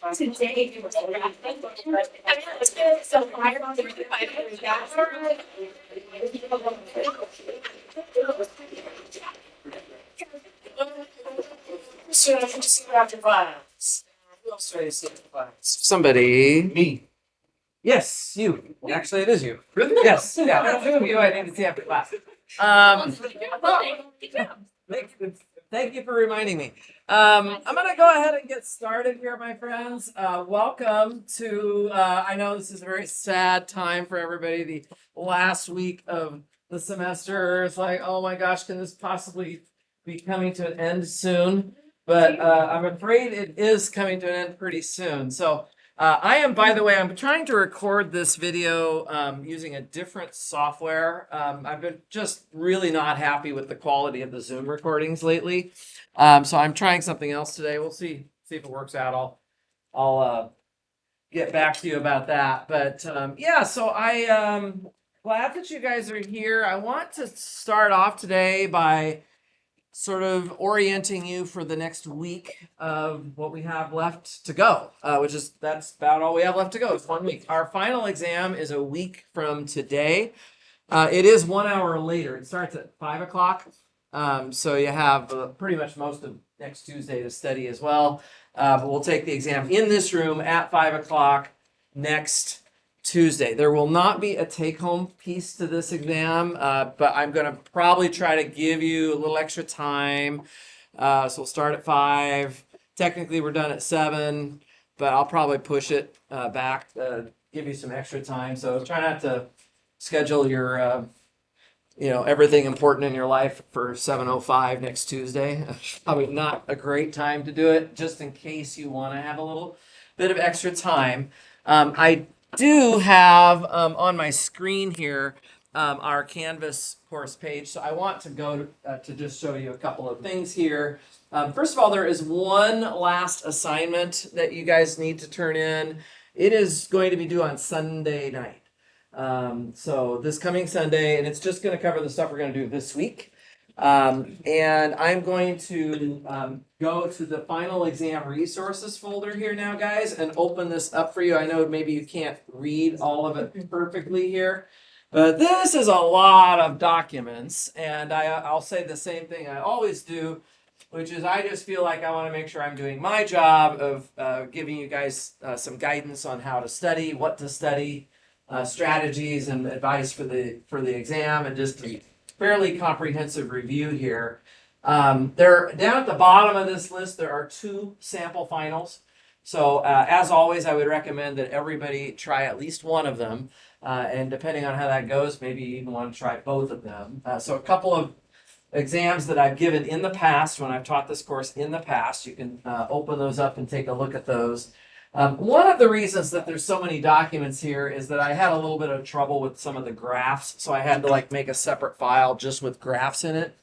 Today, so I can just go after class. Who else do I see after class? Somebody. Me. Yes, you. Actually, it is you. Really? Yes. Yeah. Who of you I need to see after class? Thank you for reminding me. I'm gonna go ahead and get started here, my friends. Welcome to. I know this is a very sad time for everybody. The last week of the semester. It's like, oh my gosh, can this possibly be coming to an end soon? But I'm afraid it is coming to an end pretty soon. So. I am, by the way, I'm trying to record this video using a different software. I've been just really not happy with the quality of the Zoom recordings lately. So I'm trying something else today. We'll see if it works out. I'll get back to you about that. But yeah, so I glad that you guys are here. I want to start off today by sort of orienting you for the next week of what we have left to go, that's about all we have left to go. It's 1 week. Our final exam is a week from today. It is 1 hour later. It starts at 5 o'clock. So you have pretty much most of next Tuesday to study as well. But we'll take the exam in this room at 5 o'clock next Tuesday. There will not be a take-home piece to this exam, but I'm going to probably try to give you a little extra time. So we'll start at 5. Technically, we're done at 7, but I'll probably push it back, give you some extra time. So try not to schedule your, everything important in your life for 7:05 next Tuesday. Probably not a great time to do it, just in case you want to have a little bit of extra time. I do have on my screen here our Canvas course page. So I want to go to just show you a couple of things here. First of all, there is one last assignment that you guys need to turn in. It is going to be due on Sunday night. So this coming Sunday, and it's just going to cover the stuff we're going to do this week. And I'm going to go to the final exam resources folder here now, guys, and open this up for you. I know maybe you can't read all of it perfectly here, but this is a lot of documents, and I'll say the same thing I always do, which is I just feel like I want to make sure I'm doing my job of giving you guys some guidance on how to study, what to study, strategies and advice for the exam, and just a fairly comprehensive review here. There down at the bottom of this list, there are 2 sample finals. So as always, I would recommend that everybody try at least one of them. And depending on how that goes, maybe you even want to try both of them. So a couple of exams that I've given in the past, when I've taught this course in the past, you can open those up and take a look at those. One of the reasons that there's so many documents here is that I had a little bit of trouble with some of the graphs, so I had to make a separate file just with graphs in it.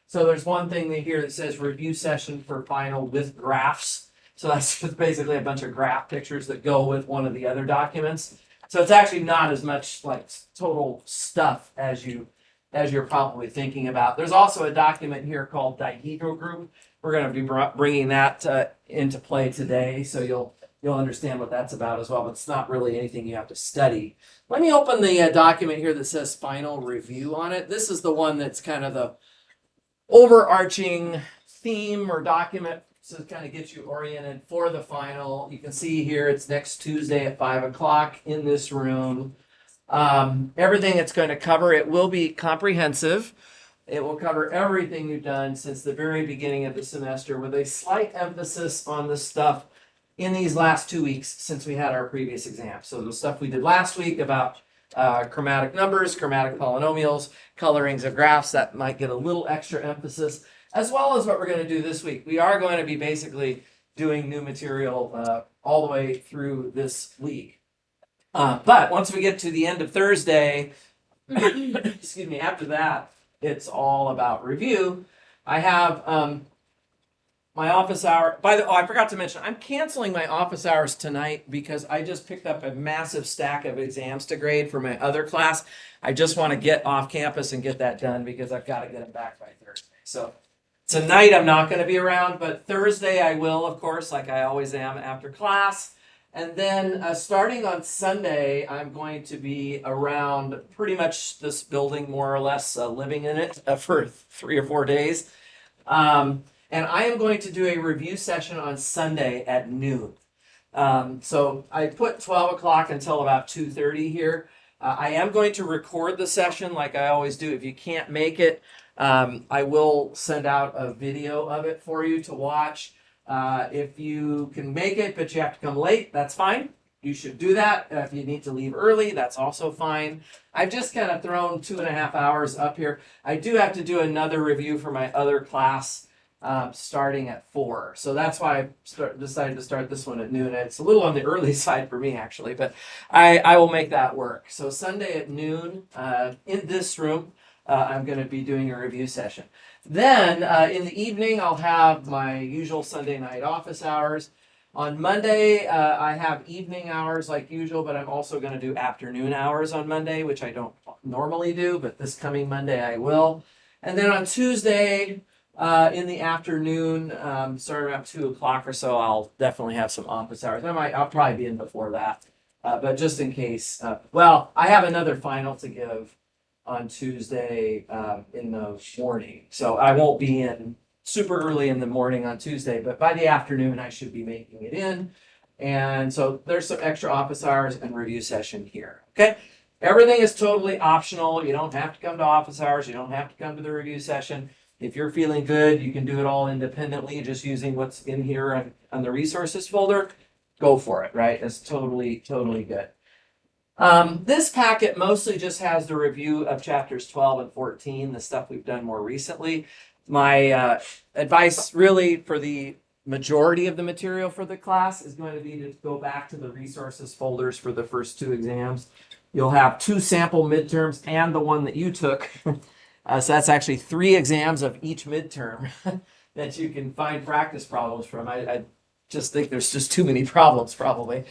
So there's one thing here that says review session for final with graphs. So that's just basically a bunch of graph pictures that go with one of the other documents. So it's actually not as much total stuff as you're probably thinking about. There's also a document here called dihedral group. We're going to be bringing that into play today, so you'll understand what that's about as well, but it's not really anything you have to study. Let me open the document here that says final review on it. This is the one that's kind of the overarching theme or document to kind of get you oriented for the final. You can see here it's next Tuesday at 5 o'clock in this room. Everything it's going to cover, it will be comprehensive. It will cover everything you've done since the very beginning of the semester, with a slight emphasis on the stuff in these last 2 weeks since we had our previous exam. So the stuff we did last week about chromatic numbers, chromatic polynomials, colorings of graphs, that might get a little extra emphasis, as well as what we're going to do this week. We are going to be basically doing new material all the way through this week. But once we get to the end of Thursday, excuse me, after that, it's all about review. I have my office hour. I forgot to mention, I'm canceling my office hours tonight because I just picked up a massive stack of exams to grade for my other class. I just want to get off campus and get that done because I've got to get them back by Thursday. So Tonight I'm not going to be around, but Thursday I will, of course, like I always am after class. And then starting on Sunday, I'm going to be around pretty much this building, more or less, living in it for 3 or 4 days. And I am going to do a review session on Sunday at noon. So I put 12 o'clock until about 2:30 here. I am going to record the session like I always do. If you can't make it, I will send out a video of it for you to watch. If you can make it, but you have to come late, that's fine. You should do that. If you need to leave early, that's also fine. I've just kind of thrown 2.5 hours up here. I do have to do another review for my other class starting at 4. So that's why I decided to start this one at noon. It's a little on the early side for me, actually, but I will make that work. So Sunday at noon in this room, I'm going to be doing a review session. Then in the evening, I'll have my usual Sunday night office hours. On Monday, I have evening hours like usual, but I'm also going to do afternoon hours on Monday, which I don't normally do, but this coming Monday I will. And then on Tuesday, in the afternoon, starting around 2 o'clock or so, I'll definitely have some office hours. I'll probably be in before that, but just in case. Well, I have another final to give on Tuesday in the morning, so I won't be in super early in the morning on Tuesday, but by the afternoon I should be making it in. And so there's some extra office hours and review session here. Okay, everything is totally optional. You don't have to come to office hours. You don't have to come to the review session. If you're feeling good, you can do it all independently, just using what's in here on the resources folder. Go for it, right? It's totally good. This packet mostly just has the review of chapters 12 and 14, the stuff we've done more recently. My advice really for the majority of the material for the class is going to be to go back to the resources folders for the first 2 exams. You'll have 2 sample midterms and the one that you took. So that's actually 3 exams of each midterm that you can find practice problems from. I just think there's just too many problems, probably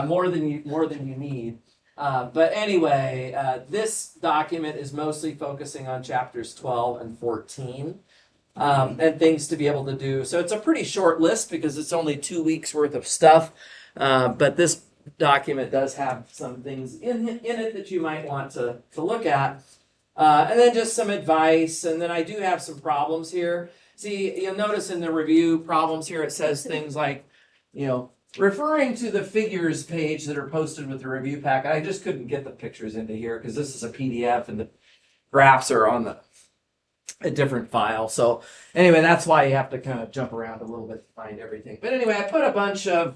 more than you need. But anyway, this document is mostly focusing on chapters 12 and 14 and things to be able to do. So it's a pretty short list because it's only 2 weeks worth of stuff. But this document does have some things in it that you might want to look at. And then just some advice, and then I do have some problems here. See, you'll notice in the review problems here, it says things like, referring to the figures page that are posted with the review packet. I just couldn't get the pictures into here because this is a PDF and the graphs are on a different file. So anyway, that's why you have to kind of jump around a little bit to find everything. But anyway, I put a bunch of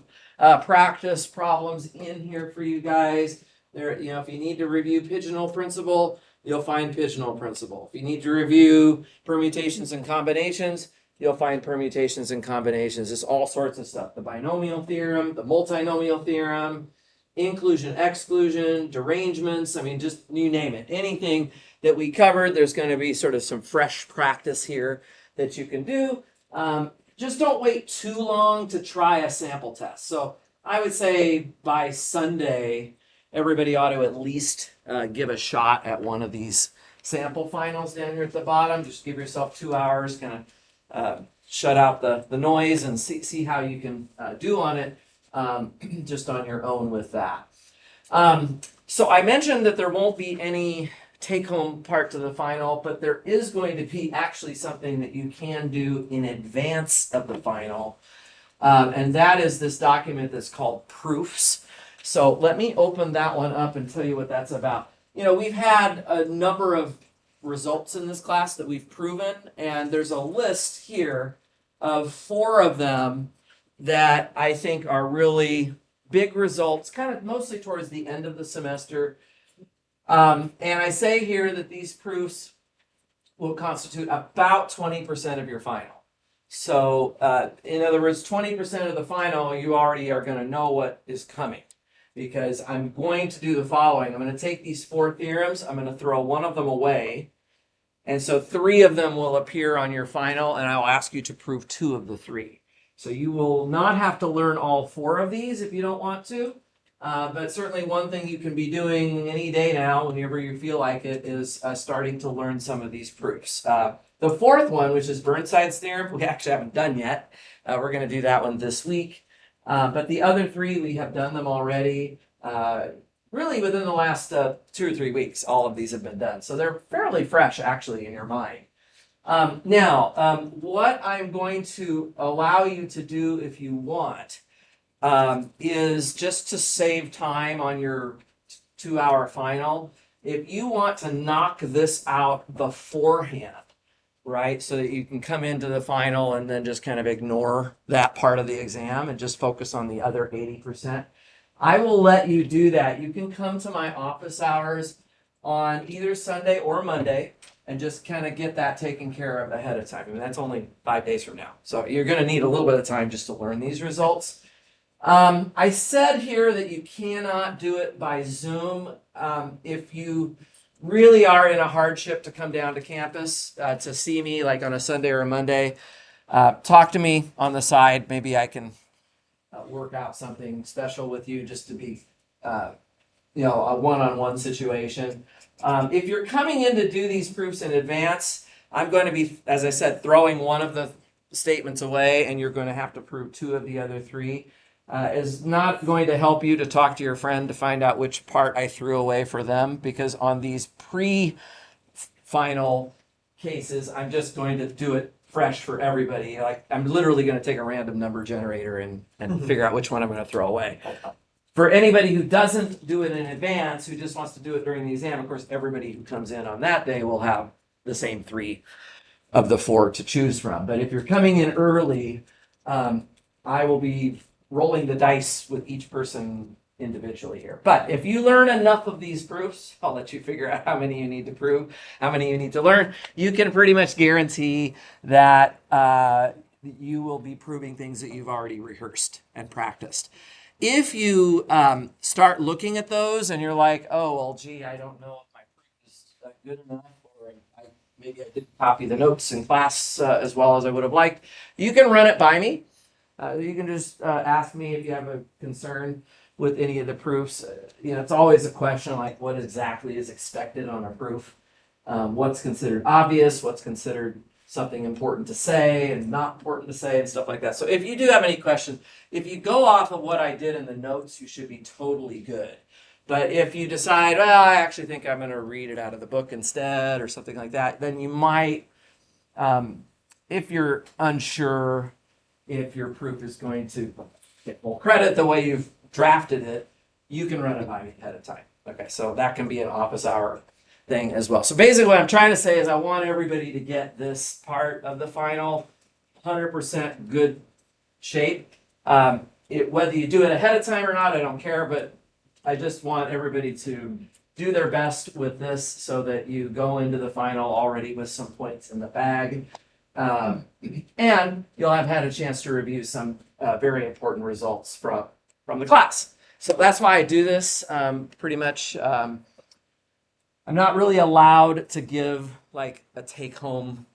practice problems in here for you guys. There, if you need to review pigeonhole principle, you'll find pigeonhole principle. If you need to review permutations and combinations, you'll find permutations and combinations. It's all sorts of stuff. The binomial theorem, the multinomial theorem, inclusion, exclusion, derangements. Just you name it. Anything that we covered, there's going to be sort of some fresh practice here that you can do. Just don't wait too long to try a sample test. So I would say by Sunday, everybody ought to at least give a shot at one of these sample finals down here at the bottom. Just give yourself 2 hours, kind of shut out the noise and see how you can do on it just on your own with that. So I mentioned that there won't be any take-home part to the final, but there is going to be actually something that you can do in advance of the final. And that is this document that's called Proofs. So let me open that one up and tell you what that's about. We've had a number of results in this class that we've proven, and there's a list here of 4 of them that I think are really big results, kind of mostly towards the end of the semester. And I say here that these proofs will constitute about 20% of your final. So in other words, 20% of the final, you already are going to know what is coming. Because I'm going to do the following. I'm going to take these 4 theorems, I'm going to throw one of them away, and so 3 of them will appear on your final, and I'll ask you to prove 2 of the 3. So you will not have to learn all 4 of these if you don't want to, but certainly one thing you can be doing any day now, whenever you feel like it, is starting to learn some of these proofs. The fourth one, which is Burnside's theorem, we actually haven't done yet. We're going to do that one this week. But the other three, we have done them already. Really within the last 2 or 3 weeks, all of these have been done. So they're fairly fresh, actually, in your mind. Now, what I'm going to allow you to do if you want is just to save time on your 2-hour final. If you want to knock this out beforehand, right, so that you can come into the final and then just kind of ignore that part of the exam and just focus on the other 80%, I will let you do that. You can come to my office hours on either Sunday or Monday and just kind of get that taken care of ahead of time. I mean, that's only 5 days from now. So you're going to need a little bit of time just to learn these results. I said here that you cannot do it by Zoom. If you really are in a hardship to come down to campus to see me, like on a Sunday or a Monday, talk to me on the side. Maybe I can work out something special with you just to be, a one-on-one situation. If you're coming in to do these proofs in advance, I'm going to be, as I said, throwing one of the statements away, and you're going to have to prove 2 of the other 3. Is not going to help you to talk to your friend to find out which part I threw away for them, because on these pre-final cases, I'm just going to do it fresh for everybody. Like, I'm literally going to take a random number generator and figure out which one I'm going to throw away. For anybody who doesn't do it in advance, who just wants to do it during the exam, of course, everybody who comes in on that day will have the same 3 of the 4 to choose from. But if you're coming in early, I will be rolling the dice with each person individually here. But if you learn enough of these proofs, I'll let you figure out how many you need to prove, how many you need to learn. You can pretty much guarantee that you will be proving things that you've already rehearsed and practiced. If you start looking at those and you're like, oh, well, gee, I don't know if my proof is good enough, or maybe I didn't copy the notes in class as well as I would have liked, you can run it by me. You can just ask me if you have a concern with any of the proofs. It's always a question like, what exactly is expected on a proof? What's considered obvious? What's considered something important to say and not important to say, and stuff like that. So if you do have any questions, if you go off of what I did in the notes, you should be totally good. But if you decide, well, I actually think I'm going to read it out of the book instead, or something like that, then you might, if you're unsure if your proof is going to get full credit the way you've drafted it, you can run it by me ahead of time. Okay, so that can be an office hour thing as well. So basically what I'm trying to say is I want everybody to get this part of the final 100% good shape. Whether you do it ahead of time or not, I don't care, but I just want everybody to do their best with this so that you go into the final already with some points in the bag. And you'll have had a chance to review some very important results from the class. So that's why I do this. Pretty much, I'm not really allowed to give like a take-home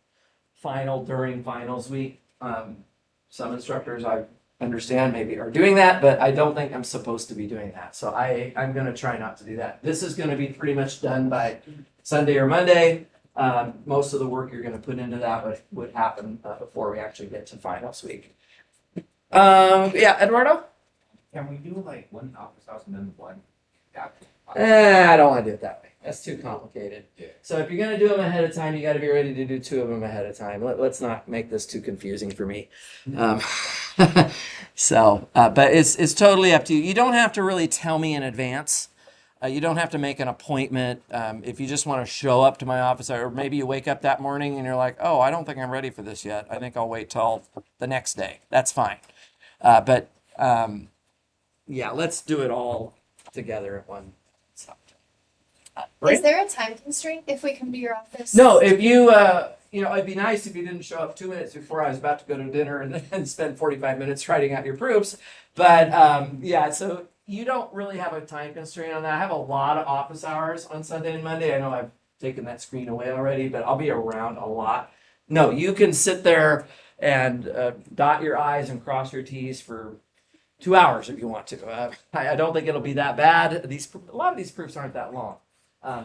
final during finals week. Some instructors, I understand, maybe are doing that, but I don't think I'm supposed to be doing that. So I'm going to try not to do that. This is going to be pretty much done by Sunday or Monday. Most of the work you're going to put into that would happen before we actually get to finals week. Yeah, Eduardo? Can we do like one office house and then one after? I don't want to do it that way. That's too complicated. Yeah. So if you're going to do them ahead of time, you got to be ready to do 2 of them ahead of time. Let's not make this too confusing for me. But it's totally up to you. You don't have to really tell me in advance. You don't have to make an appointment. If you just want to show up to my office, or maybe you wake up that morning and you're like, oh, I don't think I'm ready for this yet. I think I'll wait till the next day. That's fine. Yeah, let's do it all together at one time. Is there a time constraint if we come to your office? No, if you, it'd be nice if you didn't show up 2 minutes before I was about to go to dinner and then spend 45 minutes writing out your proofs. But yeah, so you don't really have a time constraint on that. I have a lot of office hours on Sunday and Monday. I know I've taken that screen away already, but I'll be around a lot. No, you can sit there and dot your I's and cross your T's for 2 hours if you want to. I don't think it'll be that bad. A lot of these proofs aren't that long.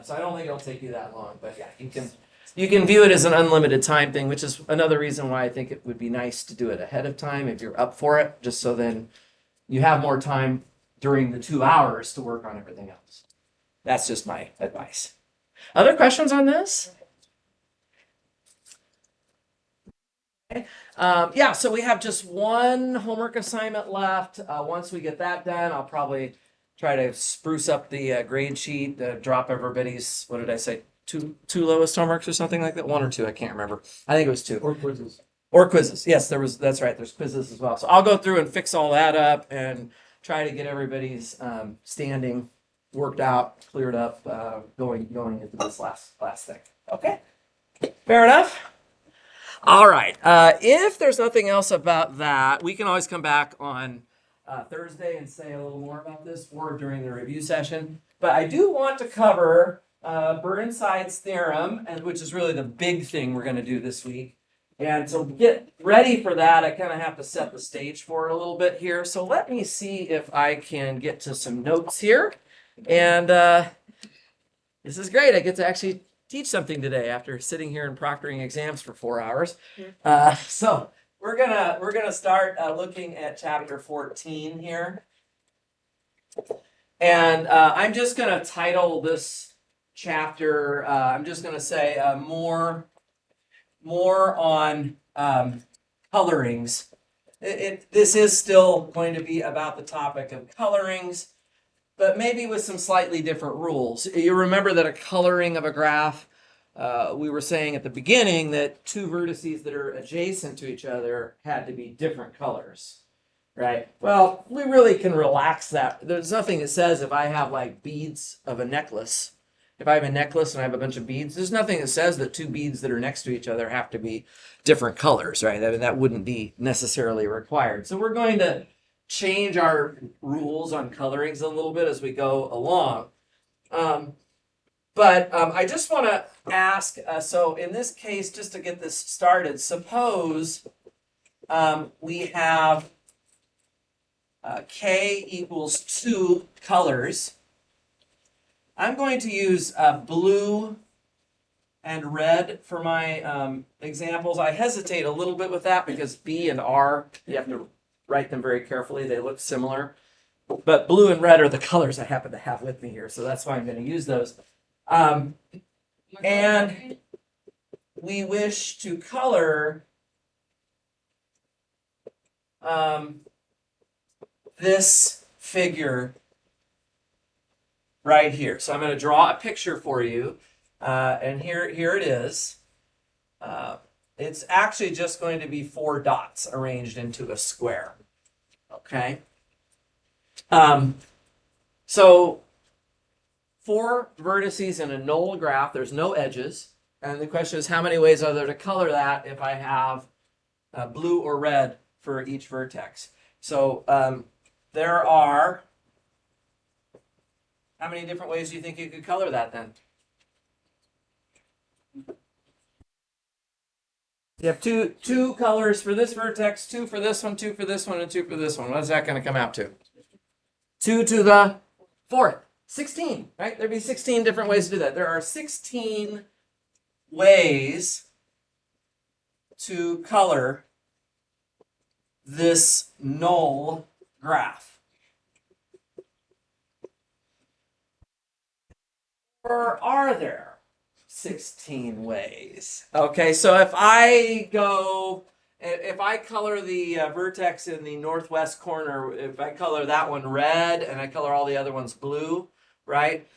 So I don't think it'll take you that long. But yeah, you can you can view it as an unlimited time thing, which is another reason why I think it would be nice to do it ahead of time if you're up for it, just so then you have more time during the 2 hours to work on everything else. That's just my advice. Other questions on this? Yeah, so we have just one homework assignment left. Once we get that done, I'll probably try to spruce up the grade sheet, drop everybody's, what did I say, two lowest homeworks or something like that? One or two, I can't remember. I think it was two. Or quizzes. Or quizzes. Yes, that's right. There's quizzes as well. So I'll go through and fix all that up and try to get everybody's standing worked out, cleared up, going into this last thing. Okay, fair enough. All right. If there's nothing else about that, we can always come back on Thursday and say a little more about this, or during the review session. But I do want to cover Burnside's theorem, and which is really the big thing we're going to do this week. And to get ready for that, I kind of have to set the stage for it a little bit here. So let me see if I can get to some notes here. And this is great. I get to actually teach something today after sitting here and proctoring exams for 4 hours. So we're gonna start looking at chapter 14 here. And I'm just gonna title this chapter, I'm just gonna say more on colorings. This is still going to be about the topic of colorings, but maybe with some slightly different rules. You remember that a coloring of a graph, we were saying at the beginning that two vertices that are adjacent to each other had to be different colors, right? Well, we really can relax that. There's nothing that says if I have like beads of a necklace, if I have a necklace and I have a bunch of beads, there's nothing that says that two beads that are next to each other have to be different colors, right? I mean, that wouldn't be necessarily required. So we're going to change our rules on colorings a little bit as we go along. But I just want to ask, so in this case, just to get this started, suppose we have K equals 2 colors. I'm going to use blue and red for my examples. I hesitate a little bit with that because B and R, you have to write them very carefully. They look similar. But blue and red are the colors I happen to have with me here, so that's why I'm going to use those. And we wish to color this figure right here. So I'm going to draw a picture for you, and here it is. It's actually just going to be 4 dots arranged into a square. Okay. So 4 vertices in a null graph. There's no edges, and the question is, how many ways are there to color that if I have blue or red for each vertex? So there are. How many different ways do you think you could color that then? You have two colors for this vertex, 2 for this one, 2 for this one, and 2 for this one. What is that going to come out to? 2 to the 4th. 16, right? There'd be 16 different ways to do that. There are 16 ways to color this null graph. Or are there 16 ways? Okay, so if I color the vertex in the northwest corner, if I color that one red and I color all the other ones blue, right?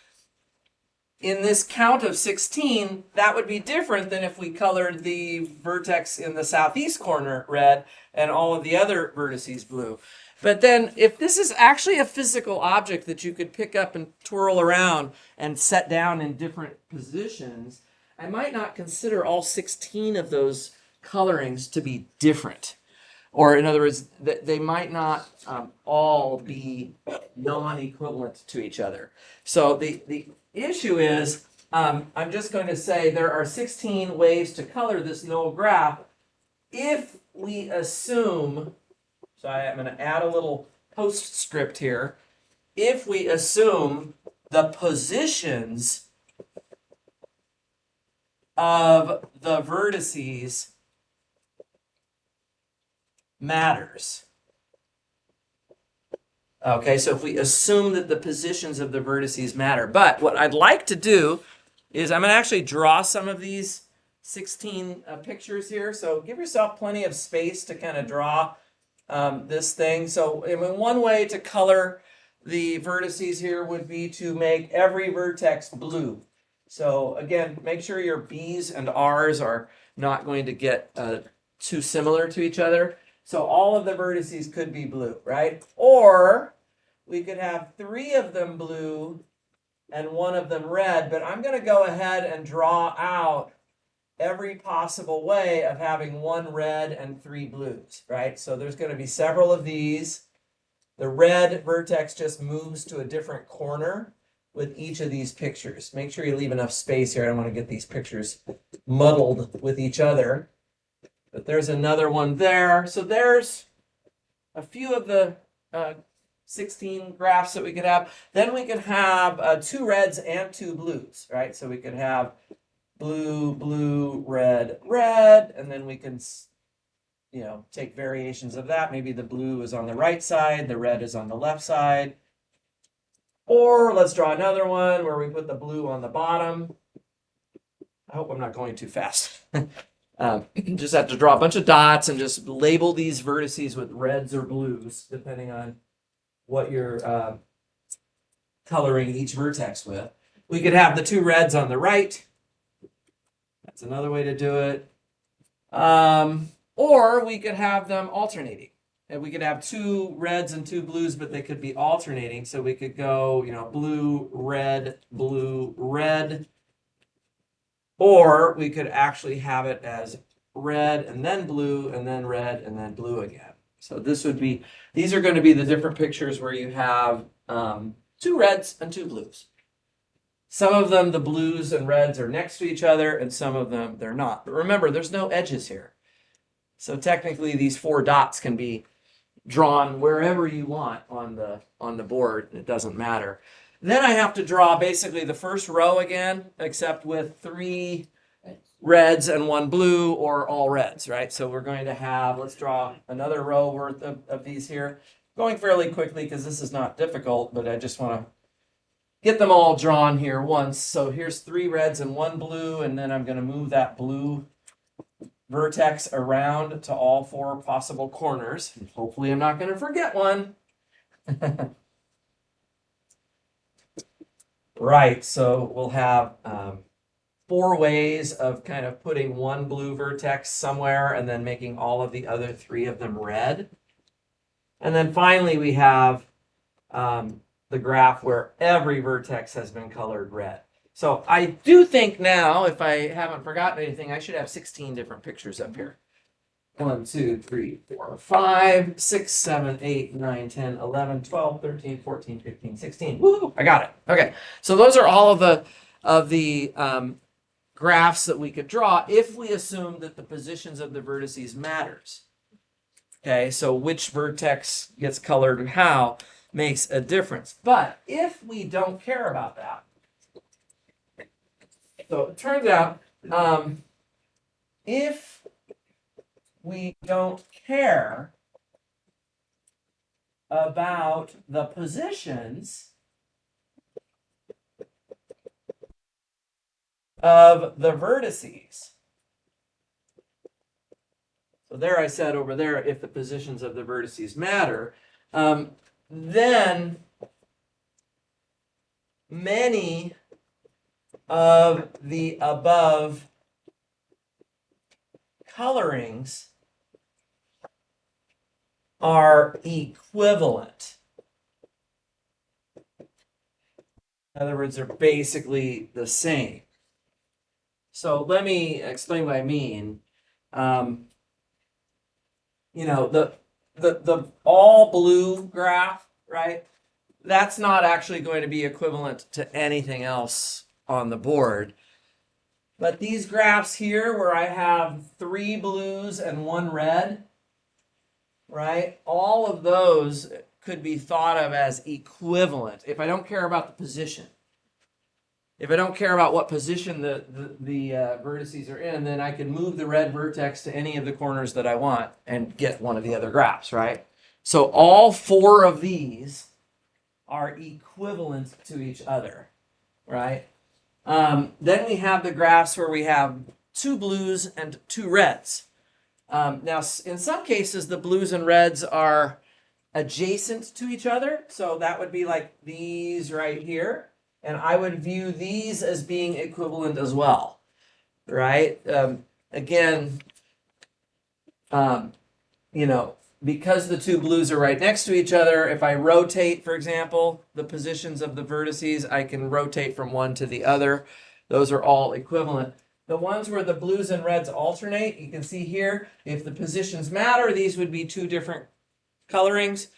In this count of 16, that would be different than if we colored the vertex in the southeast corner red and all of the other vertices blue. But then if this is actually a physical object that you could pick up and twirl around and set down in different positions, I might not consider all 16 of those colorings to be different. Or in other words, they might not all be non-equivalent to each other. So the issue is, I'm just going to say there are 16 ways to color this null graph if we assume, so I'm going to add a little postscript here, if we assume the positions of the vertices matters. Okay, so if we assume that the positions of the vertices matter, but what I'd like to do is I'm going to actually draw some of these 16 pictures here. So give yourself plenty of space to kind of draw this thing. So I mean, one way to color the vertices here would be to make every vertex blue. So again, make sure your B's and R's are not going to get too similar to each other. So all of the vertices could be blue, right? Or we could have 3 of them blue and 1 of them red, but I'm going to go ahead and draw out every possible way of having 1 red and 3 blues, right? So there's going to be several of these. The red vertex just moves to a different corner with each of these pictures. Make sure you leave enough space here. I don't want to get these pictures muddled with each other. But there's another one there. So there's a few of the 16 graphs that we could have. Then we could have 2 reds and 2 blues, right? So we could have blue, blue, red, red, and then we can, you know, take variations of that. Maybe the blue is on the right side, the red is on the left side. Or let's draw another one where we put the blue on the bottom. I hope I'm not going too fast. Just have to draw a bunch of dots and just label these vertices with reds or blues, depending on what you're coloring each vertex with. We could have the 2 reds on the right. That's another way to do it. Or we could have them alternating. And we could have 2 reds and 2 blues, but they could be alternating. So we could go, you know, blue, red, red. Or we could actually have it as red and then blue and then red and then blue again. So this would be, these are going to be the different pictures where you have 2 reds and 2 blues. Some of them, the blues and reds are next to each other, and some of them they're not. But remember, there's no edges here. So technically these 4 dots can be drawn wherever you want on the board. It doesn't matter. Then I have to draw basically the first row again, except with 3 reds and 1 blue, or all reds, right? So we're going to have, let's draw another row worth of these here. Going fairly quickly because this is not difficult, but I just want to get them all drawn here once. So here's 3 reds and 1 blue, and then I'm going to move that blue vertex around to all 4 possible corners. And hopefully I'm not going to forget one. Right, so we'll have 4 ways of kind of putting 1 blue vertex somewhere and then making all of the other 3 of them red. And then finally we have the graph where every vertex has been colored red. So I do think now, if I haven't forgotten anything, I should have 16 different pictures up here. 1, 2, 3, 4, 5, 6, 7, 8, 9, 10, 11, 12, 13, 14, 15, 16. Woo! I got it. Okay. So those are all of the graphs that we could draw if we assume that the positions of the vertices matters. Okay, so which vertex gets colored and how makes a difference. But if we don't care about that, so it turns out if we don't care about the positions of the vertices. So there I said over there, if the positions of the vertices matter, then many of the above colorings are equivalent. In other words, they're basically the same. So let me explain what I mean. You know, the all blue graph, right? That's not actually going to be equivalent to anything else on the board. But these graphs here where I have 3 blues and 1 red, right? All of those could be thought of as equivalent if I don't care about the position. if I don't care about what position the vertices are in, then I can move the red vertex to any of the corners that I want and get one of the other graphs, right? So all four of these are equivalent to each other, right? Then we have the graphs where we have two blues and two reds. Now, in some cases, the blues and reds are adjacent to each other. So that would be like these right here. And I would view these as being equivalent as well, right? Again, you know, because the two blues are right next to each other, if I rotate, for example, the positions of the vertices, I can rotate from one to the other. Those are all equivalent. The ones where the blues and reds alternate, you can see here, if the positions matter, these would be two different colorings.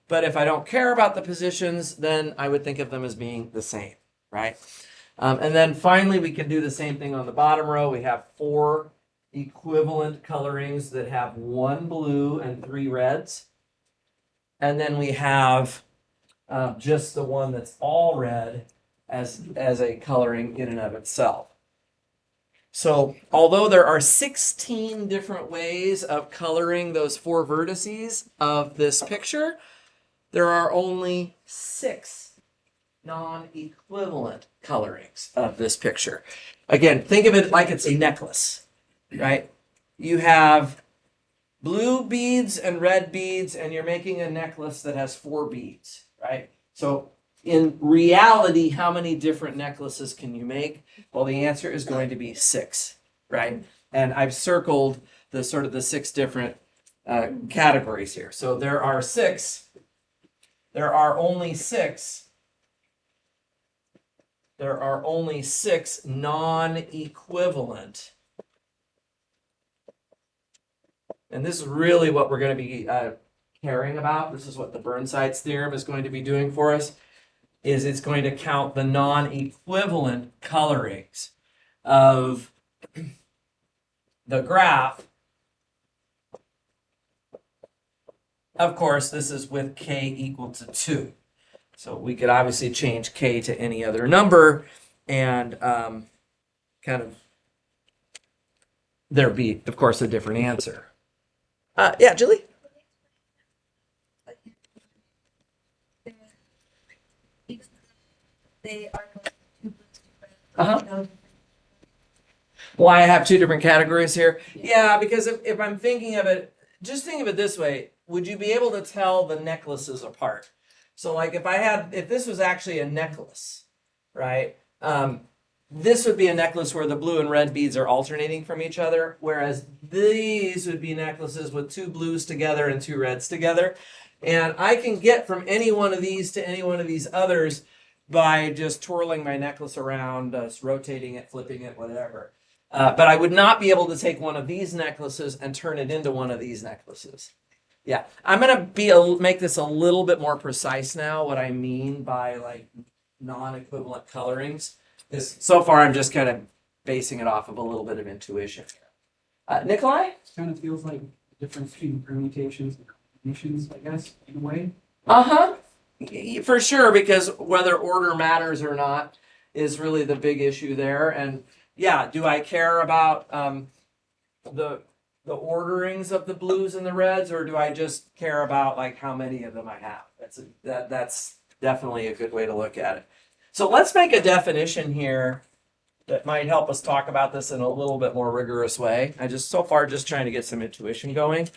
But if I don't care about the positions, then I would think of them as being the same, right? And then finally, we can do the same thing on the bottom row. We have four equivalent colorings that have one blue and three reds. And then we have just the one that's all red as a coloring in and of itself. So although there are 16 different ways of coloring those four vertices of this picture, there are only 6 non-equivalent colorings of this picture. Again, think of it like it's a necklace, right? You have blue beads and red beads, and you're making a necklace that has 4 beads, right? So in reality, how many different necklaces can you make? Well, the answer is going to be 6, right? And I've circled the sort of the 6 different categories here. So there are 6. There are only 6. There are only 6 non-equivalent. And this is really what we're going to be caring about. This is what the Burnside's theorem is going to be doing for us. Is it's going to count the non-equivalent colorings of the graph. Of course, this is with k equal to 2. So we could obviously change k to any other number and kind of there'd be, of course, a different answer. Yeah, Julie? They are both two blues, two reds. Uh-huh. Why I have 2 different categories here? Yeah, because if I'm thinking of it, just think of it this way. Would you be able to tell the necklaces apart? So like if this was actually a necklace, right? This would be a necklace where the blue and red beads are alternating from each other, whereas these would be necklaces with 2 blues together and 2 reds together. And I can get from any one of these to any one of these others by just twirling my necklace around, rotating it, flipping it, whatever. But I would not be able to take one of these necklaces and turn it into one of these necklaces. Yeah, I'm gonna make this a little bit more precise now. What I mean by like non-equivalent colorings is so far I'm just kind of basing it off of a little bit of intuition. Nikolai? Kind of feels like the difference between permutations and combinations, I guess, in a way. Uh-huh. For sure, because whether order matters or not is really the big issue there. And yeah, do I care about the orderings of the blues and the reds, or do I just care about like how many of them I have? That's definitely a good way to look at it. So let's make a definition here that might help us talk about this in a little bit more rigorous way. I just so far just trying to get some intuition going.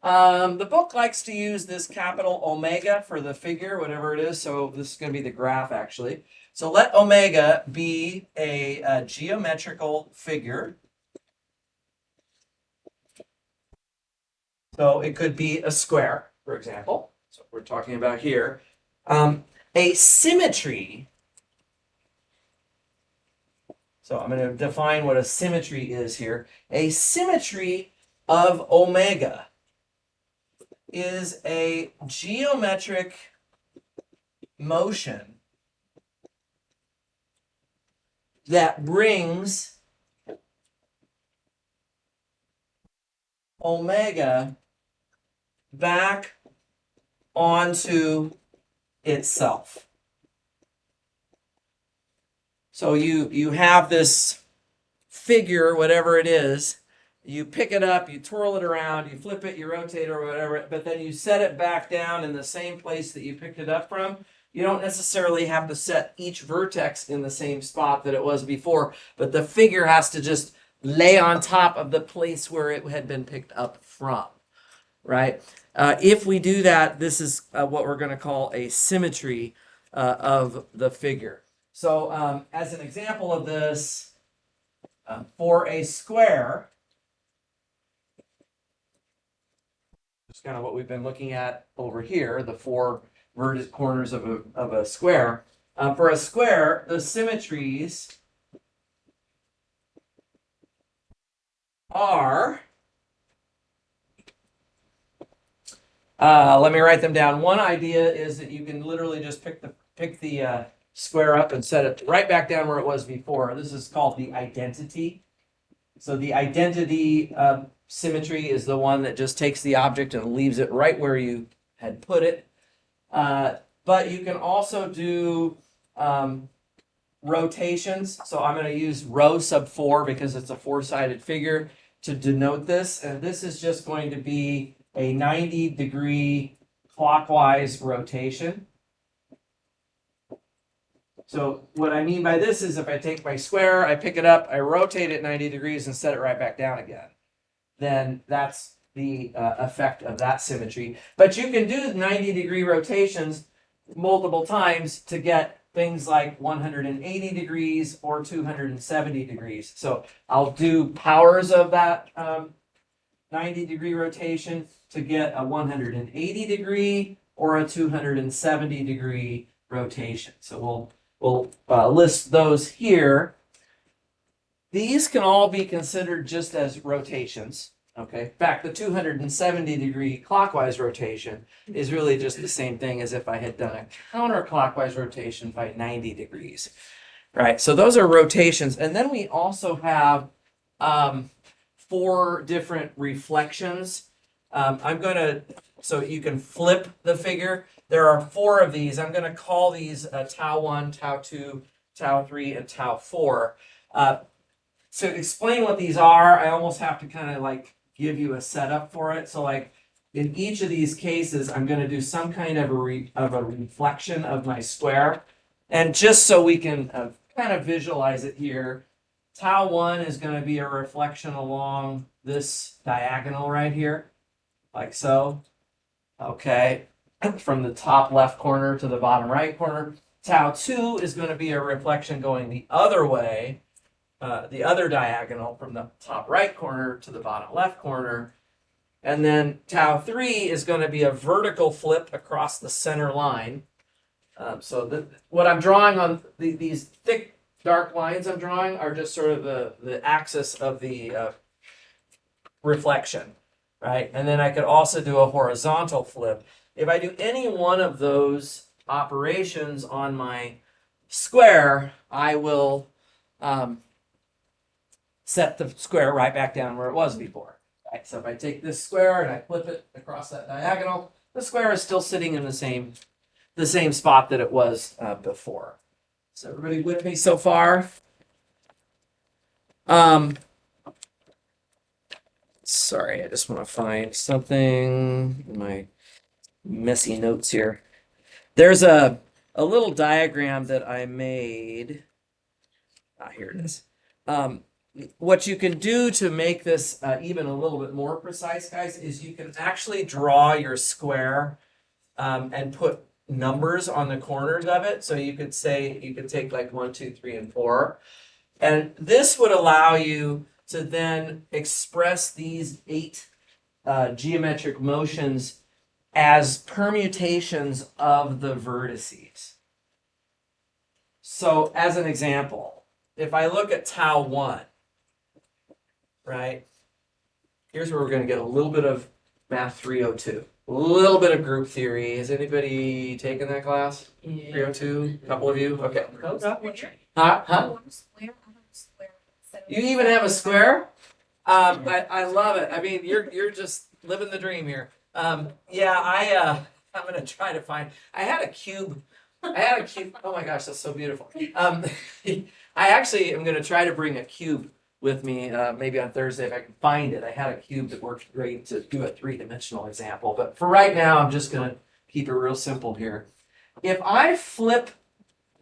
The book likes to use this capital omega for the figure, whatever it is. So this is going to be the graph actually. So let omega be a geometrical figure. So it could be a square, for example. So we're talking about here. A symmetry. So I'm going to define what a symmetry is here. A symmetry of omega is a geometric motion that brings omega back onto itself. So you have this figure, whatever it is, you pick it up, you twirl it around, you flip it, you rotate it or whatever, but then you set it back down in the same place that you picked it up from. You don't necessarily have to set each vertex in the same spot that it was before, but the figure has to just lay on top of the place where it had been picked up from, right? If we do that, this is what we're going to call a symmetry of the figure. So as an example of this, for a square, it's kind of what we've been looking at over here, the four vertex corners of a square. For a square, the symmetries are, let me write them down. One idea is that you can literally just pick the square up and set it right back down where it was before. This is called the identity. So the identity symmetry is the one that just takes the object and leaves it right where you had put it. But you can also do rotations. So I'm going to use rho sub 4 because it's a four-sided figure to denote this. And this is just going to be a 90-degree clockwise rotation. So what I mean by this is if I take my square, I pick it up, I rotate it 90 degrees and set it right back down again, then that's the effect of that symmetry. But you can do 90-degree rotations multiple times to get things like 180 degrees or 270 degrees. So I'll do powers of that 90-degree rotation to get a 180 degree or a 270 degree rotation. So we'll list those here. These can all be considered just as rotations. Okay. In fact, the 270 degree clockwise rotation is really just the same thing as if I had done a counterclockwise rotation by 90 degrees. Right. So those are rotations. And then we also have 4 different reflections. So you can flip the figure. There are 4 of these. I'm going to call these tau 1, tau 2, tau 3, and tau 4. To explain what these are, I almost have to kind of like give you a setup for it. So like in each of these cases, I'm going to do some kind of a reflection of my square. And just so we can kind of visualize it here, tau 1 is going to be a reflection along this diagonal right here, like so. Okay, from the top left corner to the bottom right corner. Tau 2 is going to be a reflection going the other way, the other diagonal from the top right corner to the bottom left corner. And then tau 3 is going to be a vertical flip across the center line. What I'm drawing on these thick dark lines I'm drawing are just sort of the axis of the reflection, right? And then I could also do a horizontal flip. If I do any one of those operations on my square, I will set the square right back down where it was before. Right? So if I take this square and I flip it across that diagonal, the square is still sitting in the same spot that it was before. So everybody with me so far? Sorry, I just want to find something in my messy notes here. There's a little diagram that I made. Here it is. What you can do to make this even a little bit more precise, guys, is you can actually draw your square and put numbers on the corners of it. So you could take like 1, 2, 3, and 4. And this would allow you to then express these 8 geometric motions as permutations of the vertices. So as an example, if I look at tau 1, right? Here's where we're going to get a little bit of Math 302. A little bit of group theory. Has anybody taken that class? 302? A couple of you? Okay. Huh? You even have a square? I love it. I mean, you're just living the dream here. I'm gonna try to find. I had a cube I had a cube. Oh my gosh, that's so beautiful. I actually am going to try to bring a cube with me maybe on Thursday if I can find it. I had a cube that worked great to do a three-dimensional example, but for right now, I'm just going to keep it real simple here. If I flip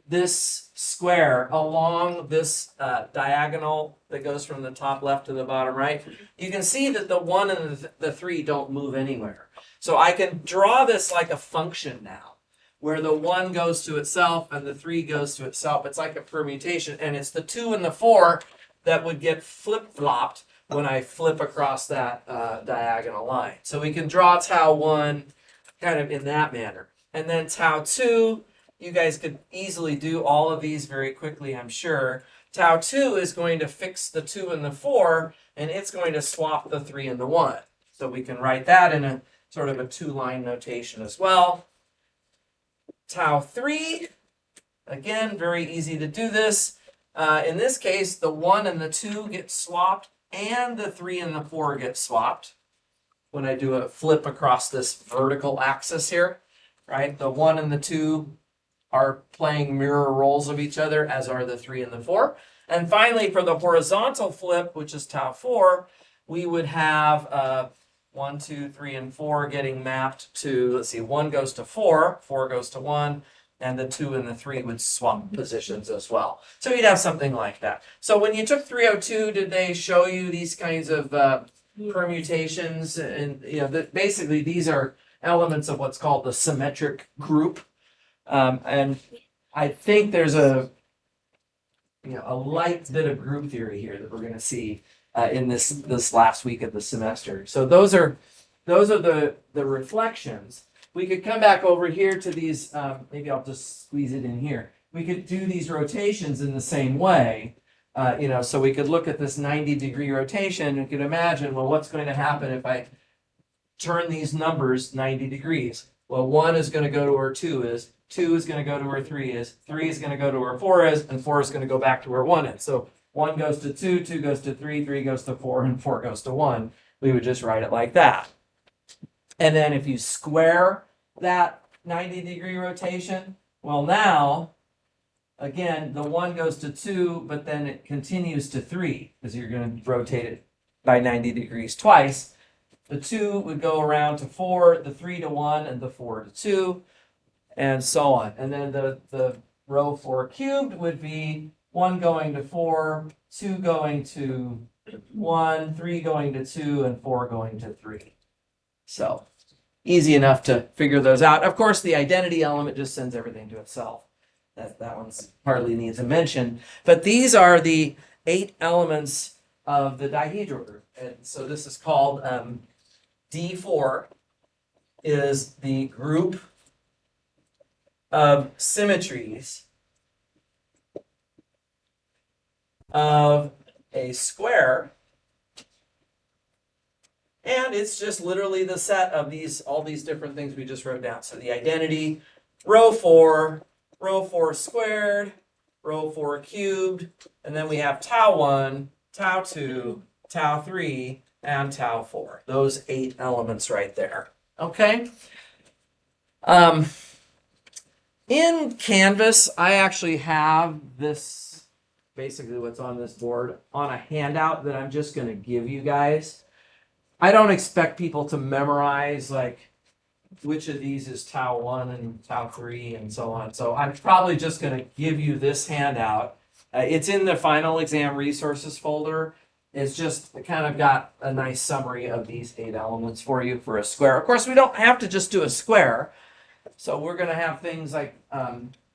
this square along this diagonal that goes from the top left to the bottom right, you can see that the 1 and the 3 don't move anywhere. So I can draw this like a function now, where the 1 goes to itself and the 3 goes to itself. It's like a permutation, and it's the 2 and the 4 that would get flip-flopped when I flip across that diagonal line. So we can draw tau 1 kind of in that manner. And then tau 2, you guys could easily do all of these very quickly, I'm sure. Tau 2 is going to fix the 2 and the 4, and it's going to swap the 3 and the 1. So we can write that in a sort of a 2-line notation as well. Tau 3, again, very easy to do this. In this case, the 1 and the 2 get swapped, and the 3 and the 4 get swapped when I do a flip across this vertical axis here, right? The 1 and the 2 are playing mirror roles of each other, as are the 3 and the 4. And finally, for the horizontal flip, which is tau 4, we would have 1, 2, 3, and 4 getting mapped to, let's see, 1 goes to 4, 4 goes to 1, and the 2 and the 3 would swap positions as well. So you'd have something like that. So when you took 302, did they show you these kinds of permutations? And basically these are elements of what's called the symmetric group. And I think there's a light bit of group theory here that we're going to see in this last week of the semester. So those are the reflections. We could come back over here to these, maybe I'll just squeeze it in here. We could do these rotations in the same way, so we could look at this 90-degree rotation and could imagine, well, what's going to happen if I turn these numbers 90 degrees? Well, 1 is going to go to where 2 is, 2 is going to go to where 3 is, 3 is going to go to where 4 is, and 4 is going to go back to where 1 is. So 1 goes to 2, 2 goes to 3, 3 goes to 4, and 4 goes to 1. We would just write it like that. And then if you square that 90-degree rotation, well now, again, the 1 goes to 2, but then it continues to 3, because you're going to rotate it by 90 degrees twice. The 2 would go around to 4, the 3 to 1, and the 4 to 2, and so on. And then the row 4 cubed would be 1 going to 4, 2 going to 1, 3 going to 2, and 4 going to 3. So easy enough to figure those out. Of course, the identity element just sends everything to itself. That one's hardly needs a mention. But these are the 8 elements of the dihedral group. And so this is called D4 is the group of symmetries of a square, and it's just literally the set of all these different things we just wrote down. So the identity, row 4 squared, row 4 cubed, and then we have tau 1, tau 2, tau 3, and tau 4. Those 8 elements right there. Okay? In Canvas, I actually have this, basically what's on this board, on a handout that I'm just going to give you guys. I don't expect people to memorize like which of these is tau 1 and tau 3 and so on. So I'm probably just going to give you this handout. It's in the final exam resources folder. It's just kind of got a nice summary of these 8 elements for you for a square. Of course, we don't have to just do a square. So we're going to have things like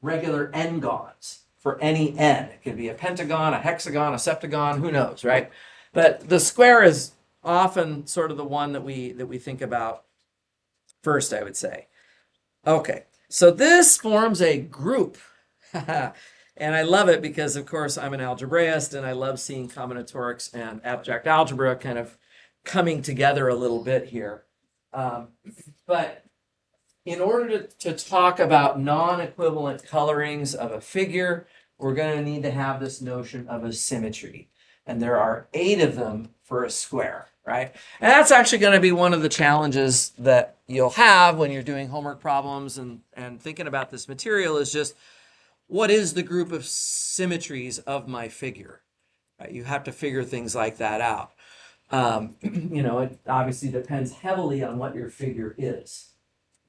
regular n-gons for any n. It could be a pentagon, a hexagon, a septagon, who knows, right? But the square is often sort of the one that we think about first, I would say. Okay, so this forms a group. And I love it because, of course, I'm an algebraist and I love seeing combinatorics and abstract algebra kind of coming together a little bit here. But in order to talk about non-equivalent colorings of a figure, we're going to need to have this notion of a symmetry. And there are 8 of them for a square, right? And that's actually going to be one of the challenges that you'll have when you're doing homework problems and thinking about this material is just what is the group of symmetries of my figure? Right? You have to figure things like that out. It obviously depends heavily on what your figure is.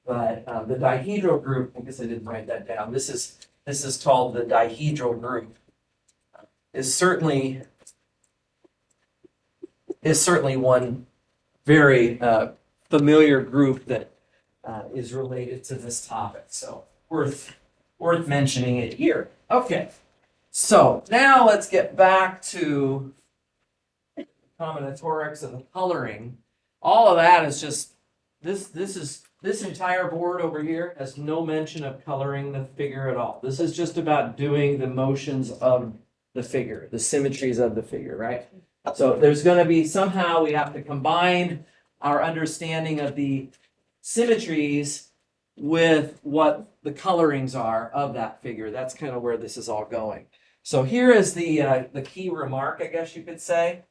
But the dihedral group, I guess I didn't write that down. This is called the dihedral group. Is certainly one very familiar group that is related to this topic. So worth mentioning it here. Okay, so now let's get back to combinatorics and the coloring. All of that is just this entire board over here has no mention of coloring the figure at all. This is just about doing the motions of the figure, the symmetries of the figure, right? So there's going to be somehow we have to combine our understanding of the symmetries with what the colorings are of that figure. That's kind of where this is all going. So here is the key remark, I guess you could say.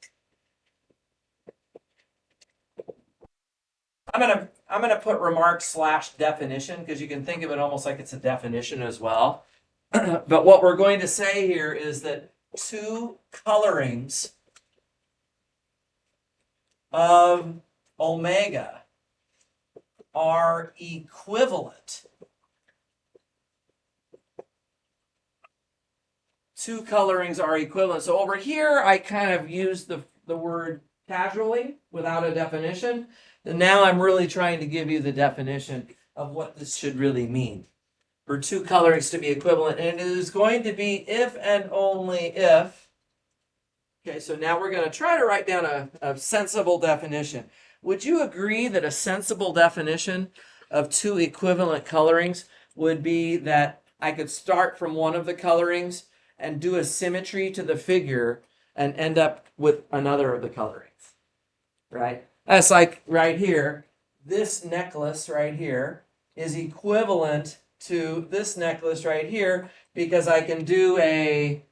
I'm gonna put remark / definition because you can think of it almost like it's a definition as well. But what we're going to say here is that two colorings of omega are equivalent. Two colorings are equivalent. So over here, I kind of used the word casually without a definition. And now I'm really trying to give you the definition of what this should really mean. For two colorings to be equivalent, and it is going to be if and only if. Okay, so now we're going to try to write down a sensible definition. Would you agree that a sensible definition of two equivalent colorings would be that I could start from one of the colorings and do a symmetry to the figure and end up with another of the colorings, right? That's like right here, this necklace right here is equivalent to this necklace right here because I can do a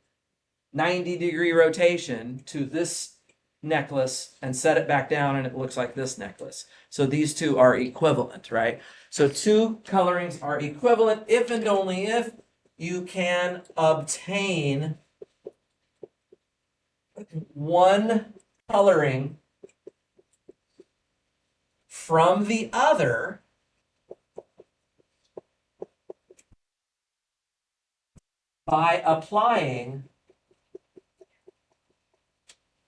90-degree rotation to this necklace and set it back down and it looks like this necklace. So these two are equivalent, right? So two colorings are equivalent if and only if you can obtain one coloring from the other by applying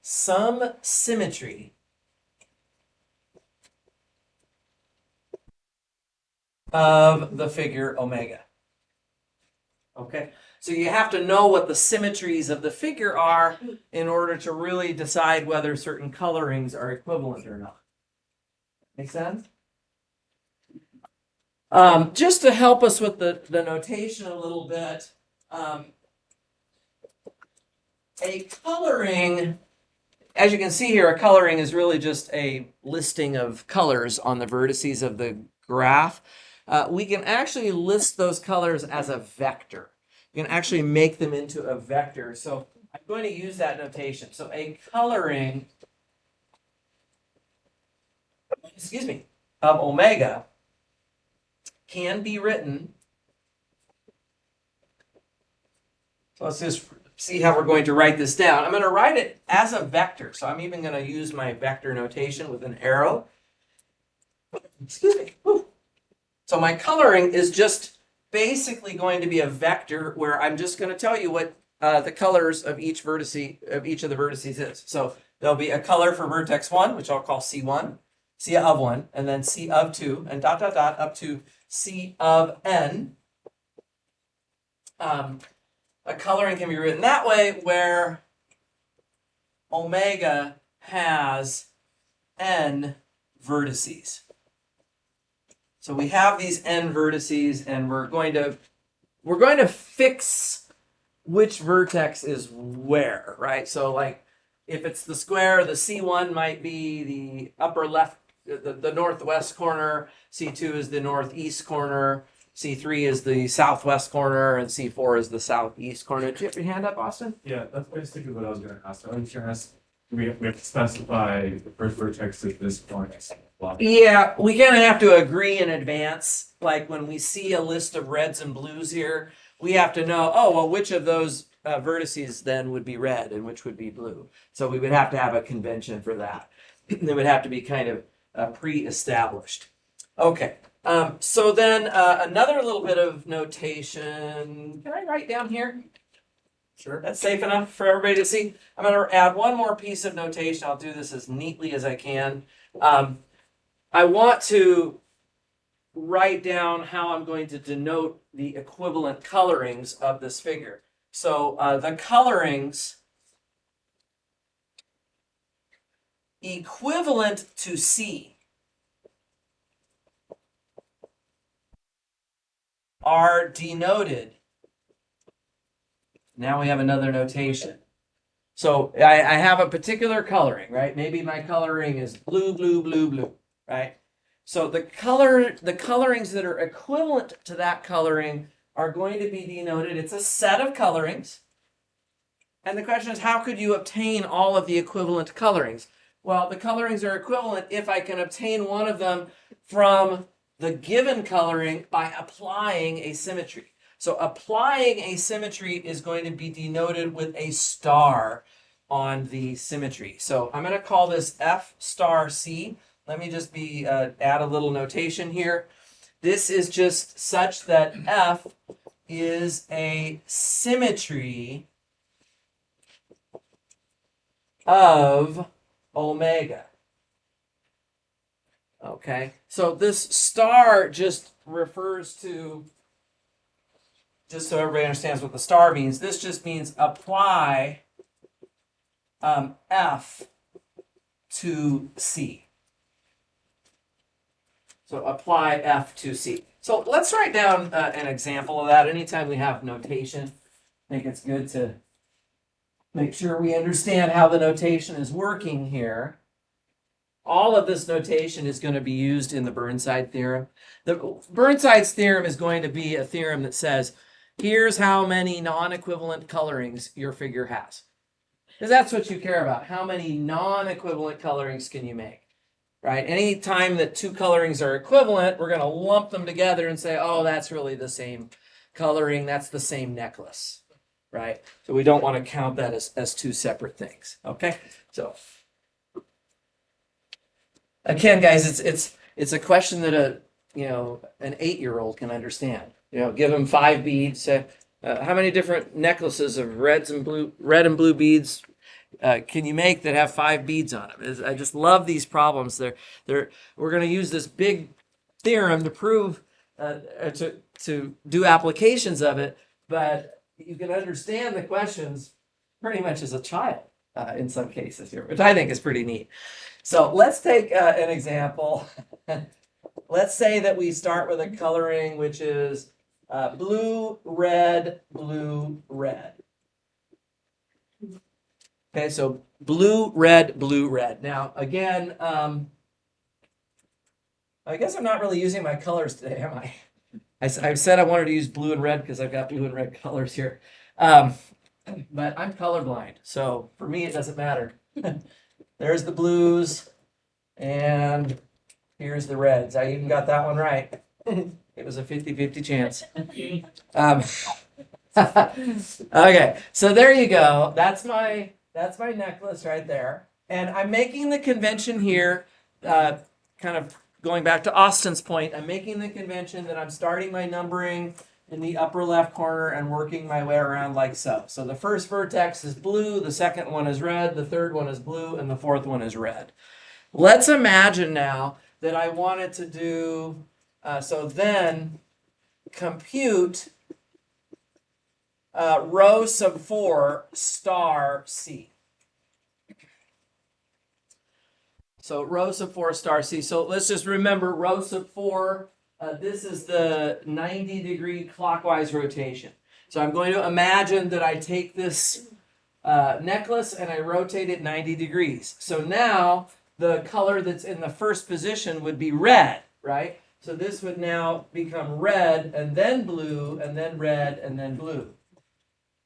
some symmetry of the figure omega. Okay, so you have to know what the symmetries of the figure are in order to really decide whether certain colorings are equivalent or not. Make sense? Just to help us with the notation a little bit, a coloring, as you can see here, a coloring is really just a listing of colors on the vertices of the graph. We can actually list those colors as a vector. You can actually make them into a vector. So I'm going to use that notation. So a coloring, of omega can be written. So let's just see how we're going to write this down. I'm going to write it as a vector. So I'm even going to use my vector notation with an arrow. So my coloring is just basically going to be a vector where I'm just going to tell you what the colors of each of the vertices is. So there'll be a color for vertex 1, which I'll call C1, C of 1, and then C of 2, and ... up to C of n. A coloring can be written that way where omega has n vertices. So we have these n vertices, and we're going to fix which vertex is where, right? So like if it's the square, the C1 might be the upper left, the northwest corner, C2 is the northeast corner, C3 is the southwest corner, and C4 is the southeast corner. Did you have your hand up, Austin? Yeah, that's basically what I was going to ask. I was going to ask, We have to specify the first vertex at this point. Yeah, we kind of have to agree in advance. Like when we see a list of reds and blues here, we have to know, oh, well, which of those vertices then would be red and which would be blue. So we would have to have a convention for that. It would have to be kind of pre-established. Okay, so then another little bit of notation. Can I write down here? Sure. That's safe enough for everybody to see. I'm going to add one more piece of notation. I'll do this as neatly as I can. I want to write down how I'm going to denote the equivalent colorings of this figure. So the colorings equivalent to C are denoted. Now we have another notation. So I have a particular coloring, right? Maybe my coloring is blue, blue, blue, blue, right? So the colorings that are equivalent to that coloring are going to be denoted. It's a set of colorings. And the question is, how could you obtain all of the equivalent colorings? Well, the colorings are equivalent if I can obtain one of them from the given coloring by applying a symmetry. So applying a symmetry is going to be denoted with a star on the symmetry. So I'm going to call this F star C. Let me just add a little notation here. This is just such that F is a symmetry of omega. Okay, so this star just refers to, just so everybody understands what the star means, this just means apply F to C. So apply F to C. So let's write down an example of that. Anytime we have notation, I think it's good to make sure we understand how the notation is working here. All of this notation is going to be used in the Burnside theorem. The Burnside's theorem is going to be a theorem that says, here's how many non-equivalent colorings your figure has. Because that's what you care about. How many non-equivalent colorings can you make? Right? Any time that two colorings are equivalent, we're going to lump them together and say, oh, that's really the same coloring. That's the same necklace. Right? So we don't want to count that as two separate things. Okay? So again, guys, it's a question that an 8-year-old can understand. Give them 5 beads. Say, how many different necklaces of red and blue beads can you make that have 5 beads on them? I just love these problems. We're going to use this big theorem to prove to do applications of it, but you can understand the questions pretty much as a child in some cases here, which I think is pretty neat. So let's take an example. Let's say that we start with a coloring which is blue, red, blue, red. Okay, so blue, red, blue, red. Now, again, I guess I'm not really using my colors today, am I? I said I wanted to use blue and red because I've got blue and red colors here. But I'm colorblind, so for me it doesn't matter. There's the blues, and here's the reds. I even got that one right. It was a 50-50 chance. Okay, so there you go. That's my necklace right there. And I'm making the convention here, kind of going back to Austin's point, I'm making the convention that I'm starting my numbering in the upper left corner and working my way around like so. So the first vertex is blue, the second one is red, the third one is blue, and the fourth one is red. Let's imagine now that I wanted to do, so then compute row sub 4 star C. So row sub 4 star C. So let's just remember row sub 4, this is the 90-degree clockwise rotation. So I'm going to imagine that I take this necklace and I rotate it 90 degrees. So now the color that's in the first position would be red, right? So this would now become red and then blue and then red and then blue,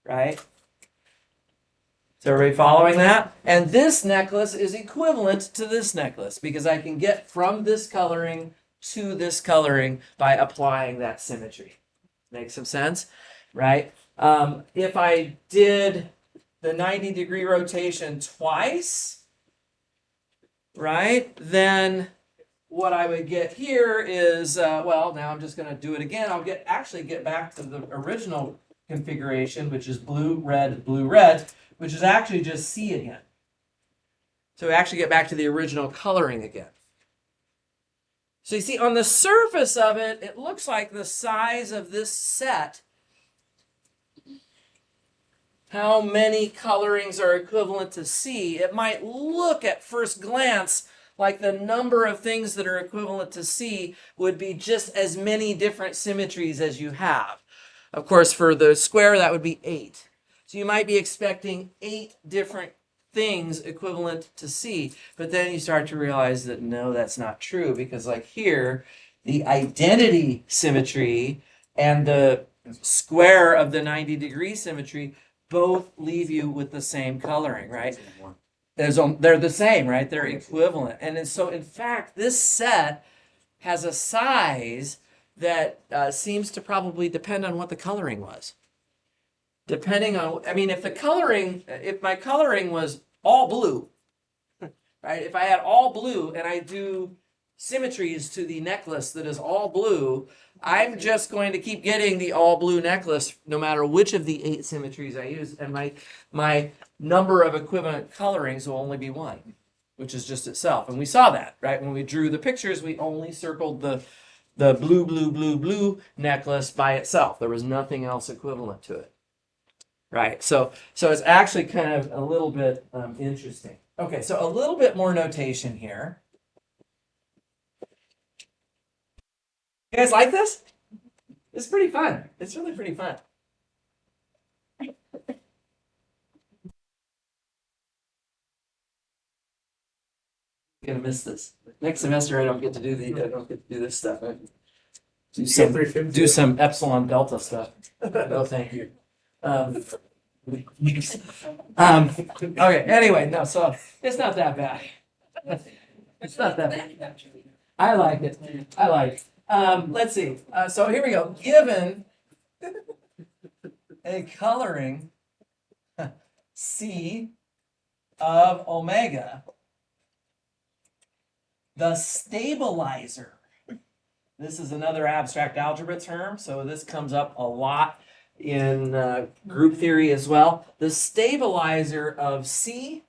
right? Is everybody following that? And this necklace is equivalent to this necklace because I can get from this coloring to this coloring by applying that symmetry. Makes some sense, right? If I did the 90-degree rotation twice, right, then what I would get here is, well, now I'm just going to do it again. I'll actually get back to the original configuration, which is blue, red, which is actually just C again. So we actually get back to the original coloring again. So you see, on the surface of it, it looks like the size of this set, how many colorings are equivalent to C. It might look at first glance like the number of things that are equivalent to C would be just as many different symmetries as you have. Of course, for the square, that would be 8. So you might be expecting 8 different things equivalent to C, but then you start to realize that no, that's not true, because like here, the identity symmetry and the square of the 90-degree symmetry both leave you with the same coloring, right? They're the same, right? They're equivalent. And so, in fact, this set has a size that seems to probably depend on what the coloring was. Depending on, I mean, if my coloring was all blue, right? If I had all blue and I do symmetries to the necklace that is all blue, I'm just going to keep getting the all blue necklace no matter which of the 8 symmetries I use, and my number of equivalent colorings will only be 1, which is just itself. And we saw that, right? When we drew the pictures, we only circled the blue necklace by itself. There was nothing else equivalent to it. Right, so it's actually kind of a little bit interesting. Okay, so a little bit more notation here. You guys like this? It's pretty fun. It's really pretty fun. I'm gonna miss this. Next semester, I don't get to do this stuff. Do some epsilon delta stuff. No, thank you. Okay, anyway, no, so it's not that bad. It's not that bad. I like it. Let's see. So here we go. Given a coloring C of omega, the stabilizer. This is another abstract algebra term, so this comes up a lot in group theory as well. The stabilizer of C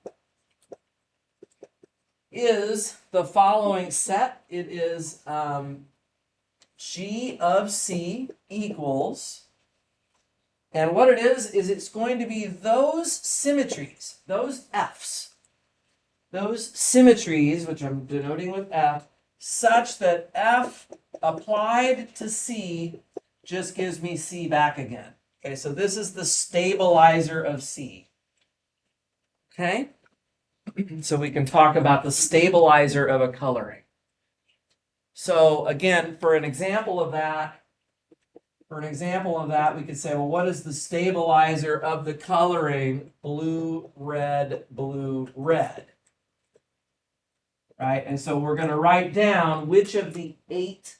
is the following set. It is G of C equals, and what it is it's going to be those symmetries, those F's, those symmetries, which I'm denoting with F, such that F applied to C just gives me C back again. Okay, so this is the stabilizer of C. Okay? So we can talk about the stabilizer of a coloring. So again, for an example of that, we could say, well, what is the stabilizer of the coloring blue, red, right? And so we're going to write down which of the 8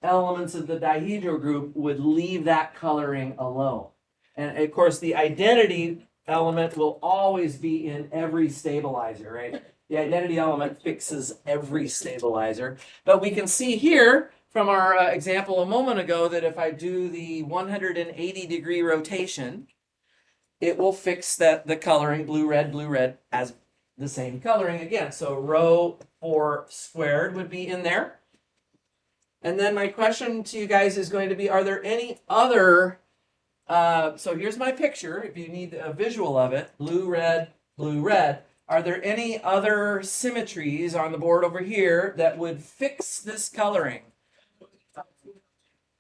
elements of the dihedral group would leave that coloring alone. And of course, the identity element will always be in every stabilizer, right? The identity element fixes every stabilizer. But we can see here from our example a moment ago that if I do the 180-degree rotation, it will fix the coloring blue, red as the same coloring again. So rho 4 squared would be in there. And then my question to you guys is going to be, are there any other, so here's my picture, if you need a visual of it, blue, red. Are there any other symmetries on the board over here that would fix this coloring?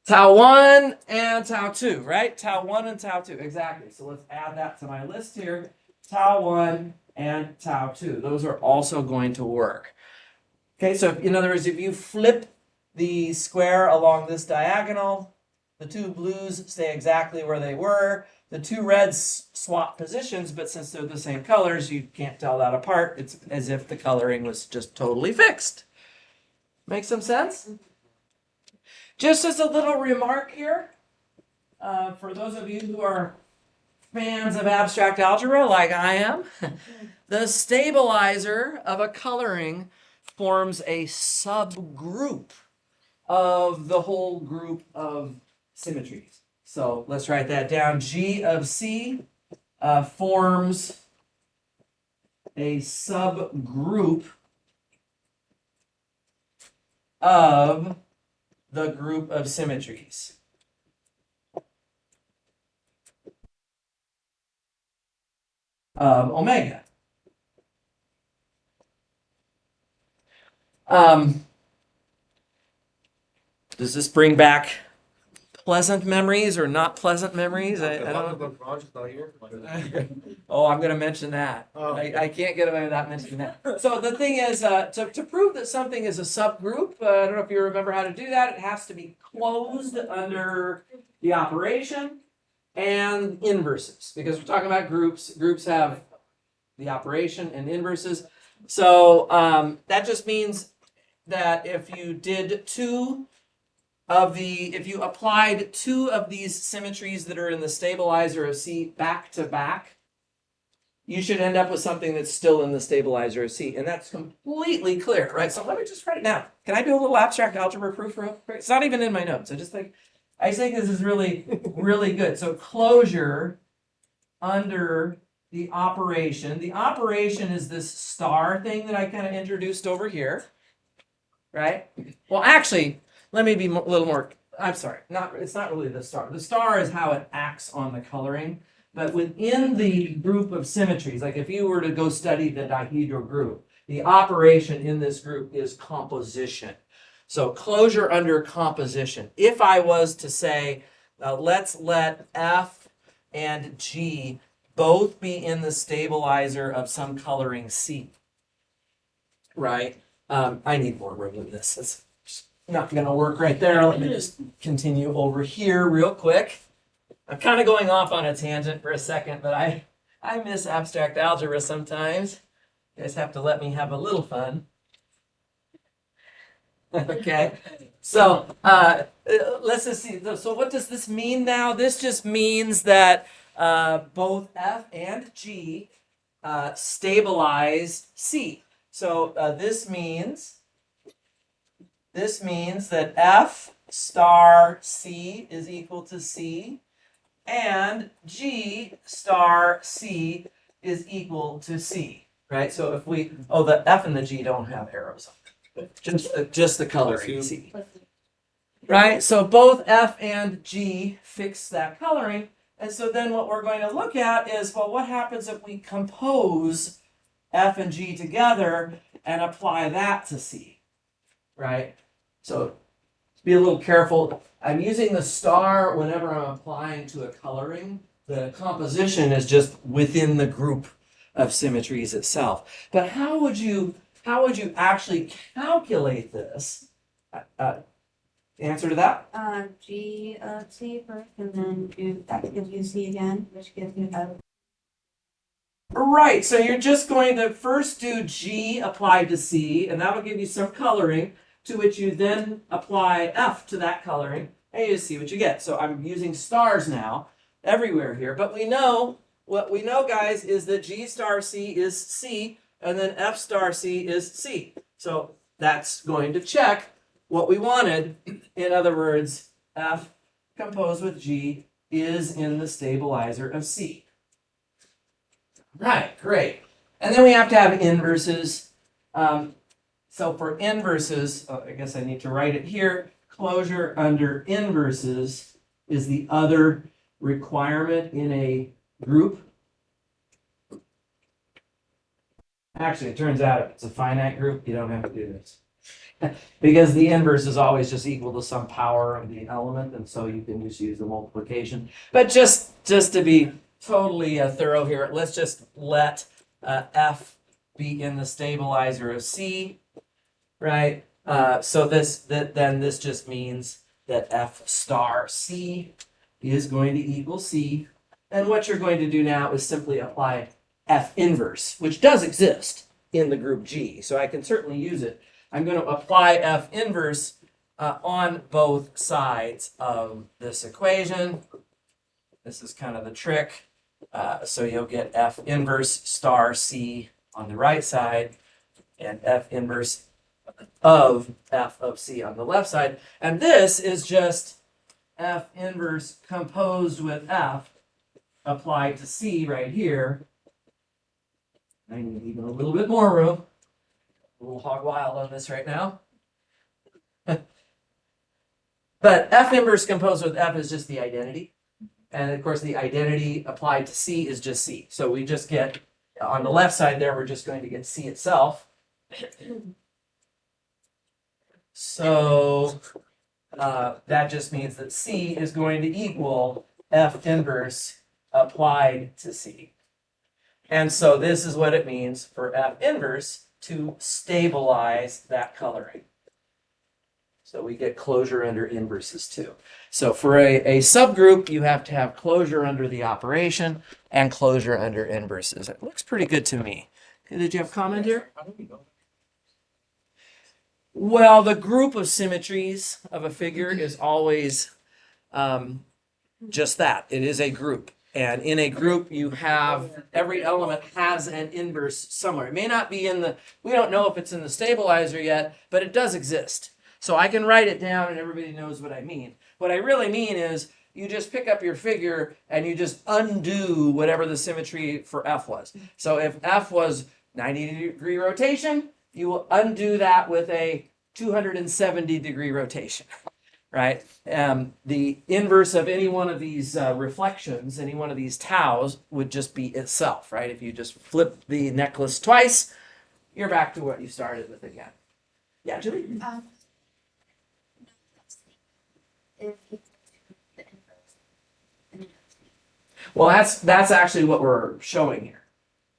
Tau 1 and Tau 2, right? Tau 1 and Tau 2, exactly. So let's add that to my list here. Tau 1 and Tau 2. Those are also going to work. Okay, so in other words, if you flip the square along this diagonal, The two blues stay exactly where they were. The two reds swap positions, but since they're the same colors, you can't tell that apart. It's as if the coloring was just totally fixed. Make some sense? Just as a little remark here, for those of you who are fans of abstract algebra like I am, the stabilizer of a coloring forms a subgroup of the whole group of symmetries. So let's write that down. G of C forms a subgroup of the group of symmetries. Of omega. Does this bring back pleasant memories or not pleasant memories? I don't know. Oh, I'm going to mention that. I can't get away without mentioning that. So the thing is, to prove that something is a subgroup, I don't know if you remember how to do that. It has to be closed under the operation and inverses, because we're talking about groups. Groups have the operation and inverses. So that just means that if you did if you applied two of these symmetries that are in the stabilizer of C back to back, you should end up with something that's still in the stabilizer of C. And that's completely clear, right? So let me just write it down. Can I do a little abstract algebra proof real quick? It's not even in my notes. I just think this is really, really good. So closure under the operation. The operation is this star thing that I kind of introduced over here, right? Well, actually, let me be a little more, I'm sorry, it's not really the star. The star is how it acts on the coloring, but within the group of symmetries, like if you were to go study the dihedral group, the operation in this group is composition. So closure under composition. If I was to say, let's let F and G both be in the stabilizer of some coloring C, right? I need more room than this. It's not going to work right there. Let me just continue over here real quick. I'm kind of going off on a tangent for a second, but I miss abstract algebra sometimes. You guys have to let me have a little fun. Okay, so let's just see. So what does this mean now? This just means that both F and G stabilize C. So this means that F star C is equal to C, and G star C is equal to C, right? So if we, the F and the G don't have arrows on them, just the coloring C, right? So both F and G fix that coloring, and so then what we're going to look at is, well, what happens if we compose F and G together and apply that to C, right? So be a little careful. I'm using the star whenever I'm applying to a coloring. The composition is just within the group of symmetries itself. But how would you actually calculate this? Answer to that? G of C first, and then that gives you C again, which gives you F. Right, so you're just going to first do G applied to C, and that'll give you some coloring, to which you then apply F to that coloring, and you see what you get. So I'm using stars now everywhere here, but what we know, guys, is that G star C is C, and then F star C is C. So that's going to check what we wanted. In other words, F composed with G is in the stabilizer of C. Right, great. And then we have to have inverses. So for inverses, I guess I need to write it here. Closure under inverses is the other requirement in a group. Actually, it turns out if it's a finite group, you don't have to do this. Because the inverse is always just equal to some power of the element, and so you can just use the multiplication. But just to be totally thorough here, let's just let F be in the stabilizer of C, right? So this just means that F star C is going to equal C. And what you're going to do now is simply apply F inverse, which does exist in the group G. So I can certainly use it. I'm going to apply F inverse on both sides of this equation. This is kind of the trick. So you'll get F inverse star C on the right side and F inverse of F of C on the left side. And this is just F inverse composed with F applied to C right here. I need even a little bit more room. A little hog wild on this right now. But F inverse composed with F is just the identity. And of course, the identity applied to C is just C. So we just get, on the left side there, we're just going to get C itself. So that just means that C is going to equal F inverse applied to C. And so this is what it means for F inverse to stabilize that coloring. So we get closure under inverses too. So for a subgroup, you have to have closure under the operation and closure under inverses. It looks pretty good to me. Did you have a comment here? How do we know? Well, the group of symmetries of a figure is always just that. It is a group. And in a group, you have every element has an inverse somewhere. It may not be in the, we don't know if it's in the stabilizer yet, but it does exist. So I can write it down and everybody knows what I mean. What I really mean is you just pick up your figure and you just undo whatever the symmetry for F was. So if F was 90-degree rotation, you will undo that with a 270-degree rotation, right? The inverse of any one of these reflections, any one of these taus would just be itself, right? If you just flip the necklace twice, you're back to what you started with again. Yeah, Julie? If equal to the inverse. And Well, that's actually what we're showing here,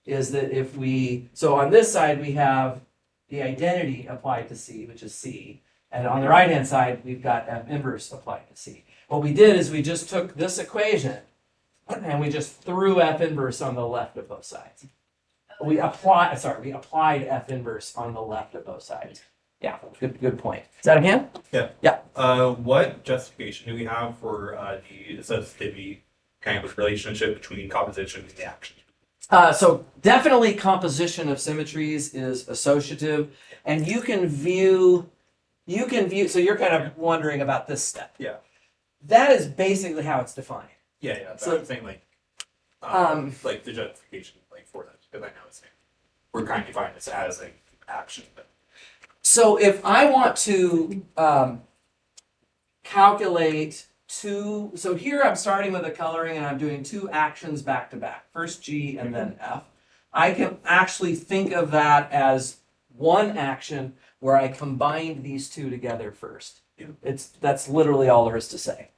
is that if we, so on this side we have the identity applied to C, which is C, and on the right-hand side we've got F inverse applied to C. What we did is we just took this equation and we just threw F inverse on the left of both sides. We applied F inverse on the left of both sides. Yeah, good point. Is that a hand? What justification do we have for the associativity kind of relationship between composition and the action? So definitely composition of symmetries is associative, and you can view, so you're kind of wondering about this step. Yeah. That is basically how it's defined. Yeah. So- I'm saying like the justification like for that, because I know it's we're kind of defining this as an action. But So if I want to calculate two, so here I'm starting with a coloring and I'm doing two actions back to back, first G and then F. I can actually think of that as one action where I combined these two together first. That's literally all there is to say.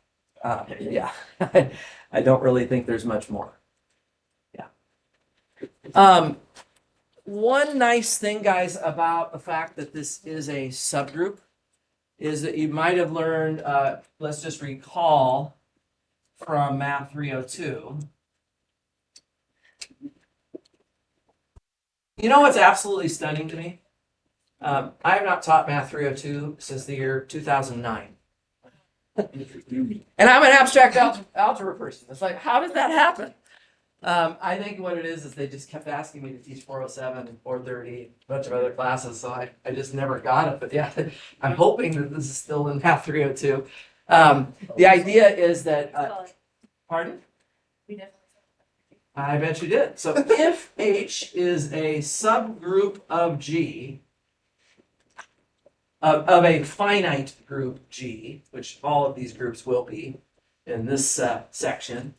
Yeah, I don't really think there's much more. Yeah. One nice thing, guys, about the fact that this is a subgroup is that you might have learned, let's just recall from Math 302. You know what's absolutely stunning to me? I have not taught Math 302 since the year 2009. And I'm an abstract algebra person. It's like, how did that happen? I think what it is they just kept asking me to teach 407 and 430, a bunch of other classes, so I just never got it. But yeah, I'm hoping that this is still in Math 302. The idea is that, pardon? we definitely. I bet you did. So if H is a subgroup of G, of a finite group G, which all of these groups will be in this section,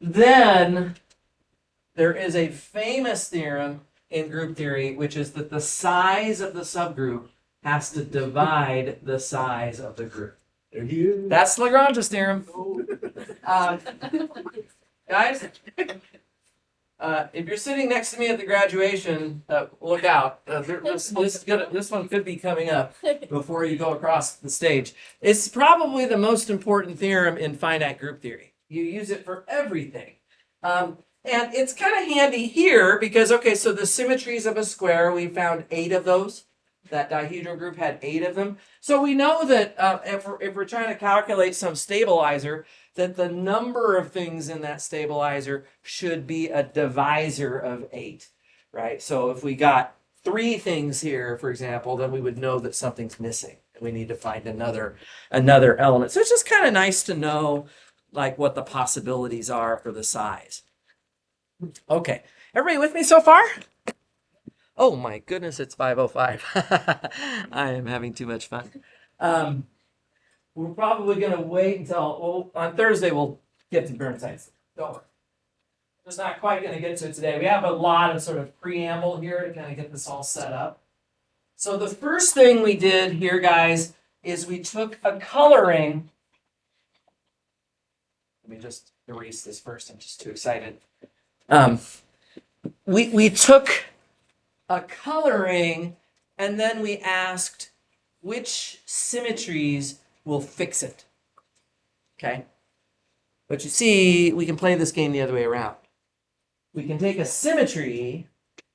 then there is a famous theorem in group theory, which is that the size of the subgroup has to divide the size of the group. That's Lagrange's theorem. Guys, if you're sitting next to me at the graduation, look out. This one could be coming up before you go across the stage. It's probably the most important theorem in finite group theory. You use it for everything. And it's kind of handy here because, okay, so the symmetries of a square, we found 8 of those. That dihedral group had 8 of them. So we know that if we're trying to calculate some stabilizer, that the number of things in that stabilizer should be a divisor of 8, right? So if we got 3 things here, for example, then we would know that something's missing. And we need to find another element. So it's just kind of nice to know like what the possibilities are for the size. Okay, everybody with me so far? Oh my goodness, it's 5:05. I am having too much fun. We're probably going to wait until, on Thursday we'll get to Burnside's. Don't worry. Just not quite going to get to it today. We have a lot of sort of preamble here to kind of get this all set up. So the first thing we did here, guys, is we took a coloring. Let me just erase this first. I'm just too excited. We took a coloring and then we asked which symmetries will fix it. Okay? But you see, we can play this game the other way around. We can take a symmetry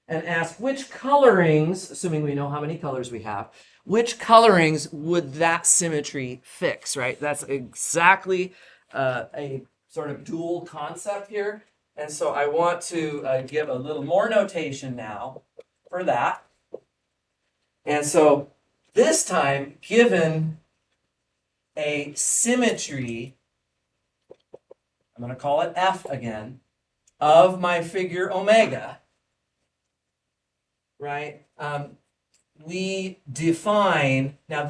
and ask which colorings, assuming we know how many colors we have, which colorings would that symmetry fix, right? That's exactly a sort of dual concept here. And so I want to give a little more notation now for that. And so this time, given a symmetry, I'm going to call it F again, of my figure omega, right? We define, now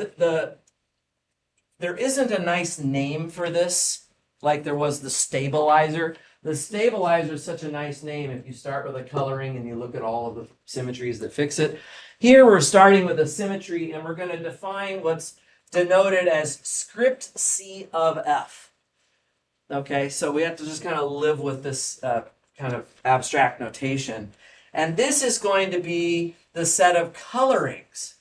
there isn't a nice name for this, like there was the stabilizer. The stabilizer is such a nice name if you start with a coloring and you look at all of the symmetries that fix it. Here we're starting with a symmetry and we're going to define what's denoted as script C of F. Okay, so we have to just kind of live with this kind of abstract notation. And this is going to be the set of colorings.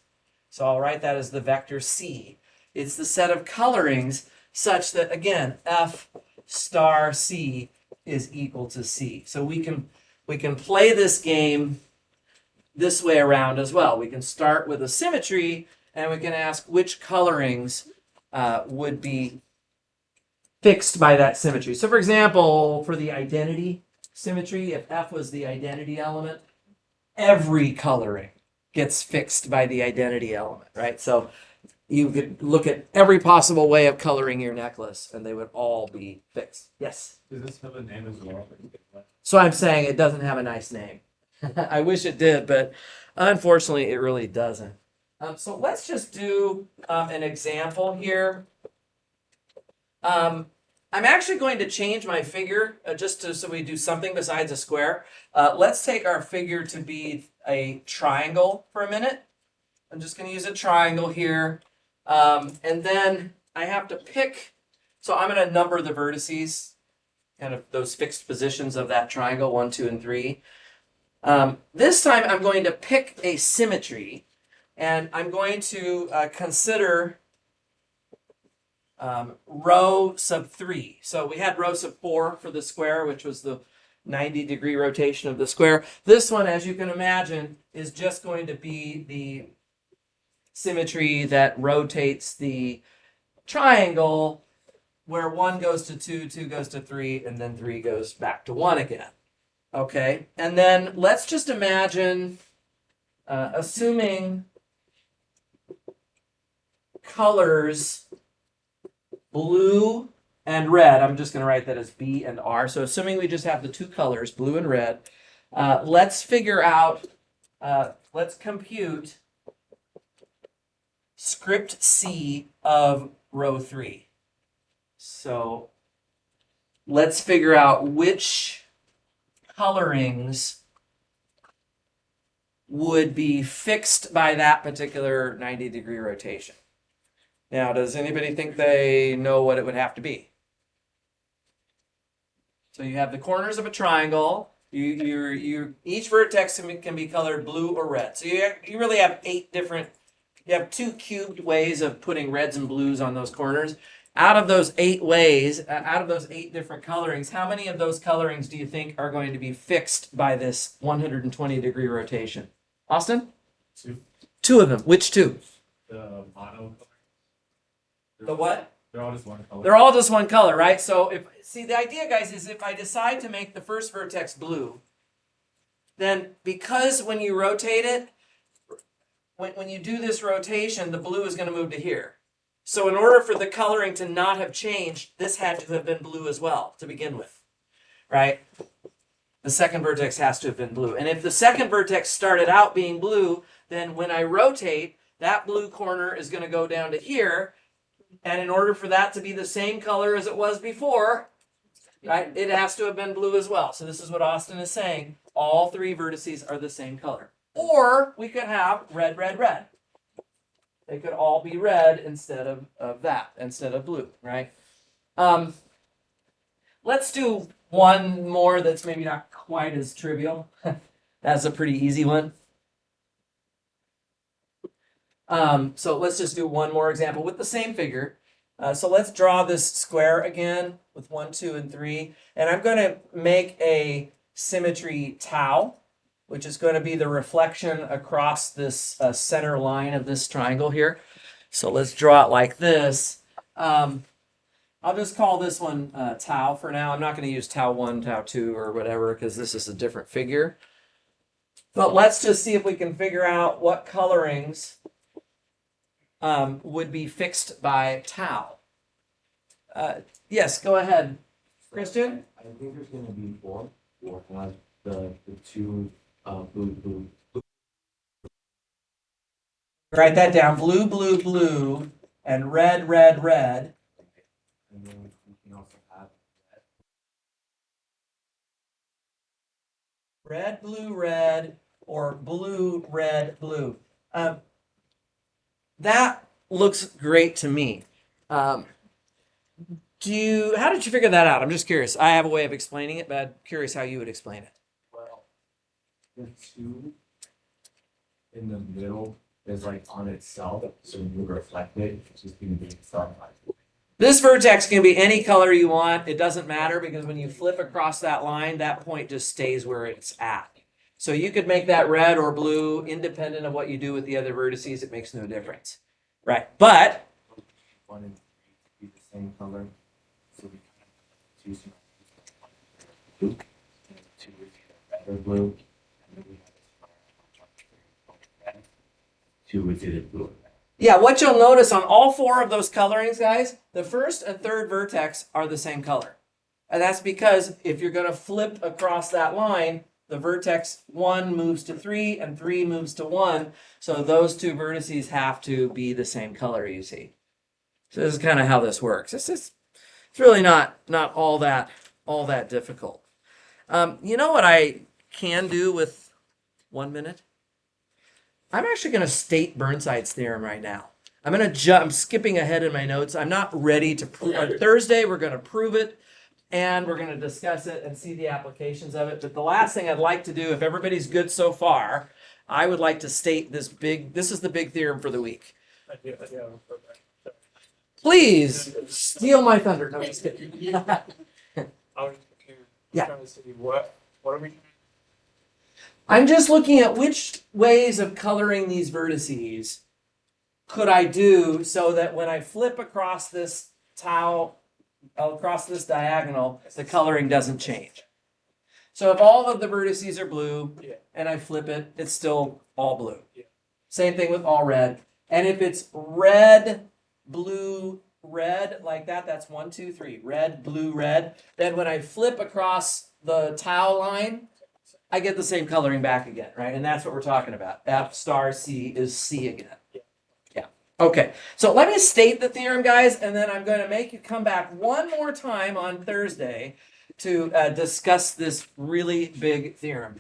So I'll write that as the vector C. It's the set of colorings such that, again, F star C is equal to C. So we can play this game this way around as well. We can start with a symmetry and we can ask which colorings would be fixed by that symmetry. So for example, for the identity symmetry, if F was the identity element, every coloring gets fixed by the identity element, right? So you could look at every possible way of coloring your necklace and they would all be fixed. Yes? Does this have a name as well? So I'm saying it doesn't have a nice name. I wish it did, but unfortunately it really doesn't. So let's just do an example here. I'm actually going to change my figure so we do something besides a square. Let's take our figure to be a triangle for a minute. I'm just going to use a triangle here. And then I have to pick, so I'm going to number the vertices, kind of those fixed positions of that triangle, 1, 2, and 3. This time I'm going to pick a symmetry, and I'm going to consider row sub 3. So we had row sub 4 for the square, which was the 90-degree rotation of the square. This one, as you can imagine, is just going to be the symmetry that rotates the triangle where 1 goes to 2, 2 goes to 3, and then 3 goes back to 1 again. Okay, and then let's just imagine, assuming colors blue and red, I'm just going to write that as B and R. So assuming we just have the 2 colors, blue and red, let's figure out, let's compute script C of row 3. So let's figure out which colorings would be fixed by that particular 90-degree rotation. Now, does anybody think they know what it would have to be? So you have the corners of a triangle, Each vertex can be colored blue or red. So you really have you have 2 cubed ways of putting reds and blues on those corners. Out of those 8 ways, out of those 8 different colorings, how many of those colorings do you think are going to be fixed by this 120-degree rotation? Austin? 2. 2 of them. Which 2? The mono color. The what? They're all just one color. They're all just one color, right? So the idea, guys, is if I decide to make the first vertex blue, then because when you rotate it, when you do this rotation, the blue is going to move to here. So in order for the coloring to not have changed, this had to have been blue as well to begin with, right? The second vertex has to have been blue. And if the second vertex started out being blue, then when I rotate, that blue corner is going to go down to here. And in order for that to be the same color as it was before, right, it has to have been blue as well. So this is what Austin is saying. All 3 vertices are the same color. Or we could have red, red, red. They could all be red instead of blue, right? Let's do one more that's maybe not quite as trivial. That's a pretty easy one. So let's just do one more example with the same figure. So let's draw this square again with 1, 2, and 3. And I'm going to make a symmetry tau, which is going to be the reflection across this center line of this triangle here. So let's draw it like this. I'll just call this one tau for now. I'm not going to use tau 1, tau 2, or whatever, because this is a different figure. But let's just see if we can figure out what colorings would be fixed by tau. Yes, go ahead, Christian. I think there's gonna be 4. Or have the 2 blue. Write that down. Blue, blue, blue, and red, red, red. And then we can also have Red, blue, red, or blue, red, blue. That looks great to me. How did you figure that out? I'm just curious. I have a way of explaining it, but I'm curious how you would explain it. well, the 2 in the middle is like on itself, so you reflect it, it's just gonna be itself. This vertex can be any color you want. It doesn't matter because when you flip across that line, that point just stays where it's at. So you could make that red or blue independent of what you do with the other vertices. It makes no difference. Right. But 1 and 3 be the same color, so we kind of choose blue, and 2 is either red or blue, and then we have this red. 2 is either blue or red. yeah, what you'll notice on all 4 of those colorings, guys, the first and third vertex are the same color. And that's because if you're going to flip across that line, the vertex 1 moves to 3 and 3 moves to 1. So those 2 vertices have to be the same color, you see. So this is kind of how this works. It's really not all that difficult. You know what I can do with 1 minute? I'm actually going to state Burnside's theorem right now. I'm skipping ahead in my notes. I'm not ready to prove. On Thursday, we're going to prove it, and we're going to discuss it and see the applications of it. But the last thing I'd like to do, if everybody's good so far, I would like to state this is the big theorem for the week. Please steal my thunder. No, just kidding. I was Yeah. trying to see what are we? I'm just looking at which ways of coloring these vertices could I do so that when I flip across this tau, across this diagonal, the coloring doesn't change. So if all of the vertices are blue and I flip it, it's still all blue. Yeah. Same thing with all red. And if it's red, blue, red, like that, that's 1, 2, 3, red, blue, red. Then when I flip across the tau line, I get the same coloring back again, right? And that's what we're talking about. F star C is C again. Yeah. Okay. So let me state the theorem, guys, and then I'm going to make you come back one more time on Thursday to discuss this really big theorem.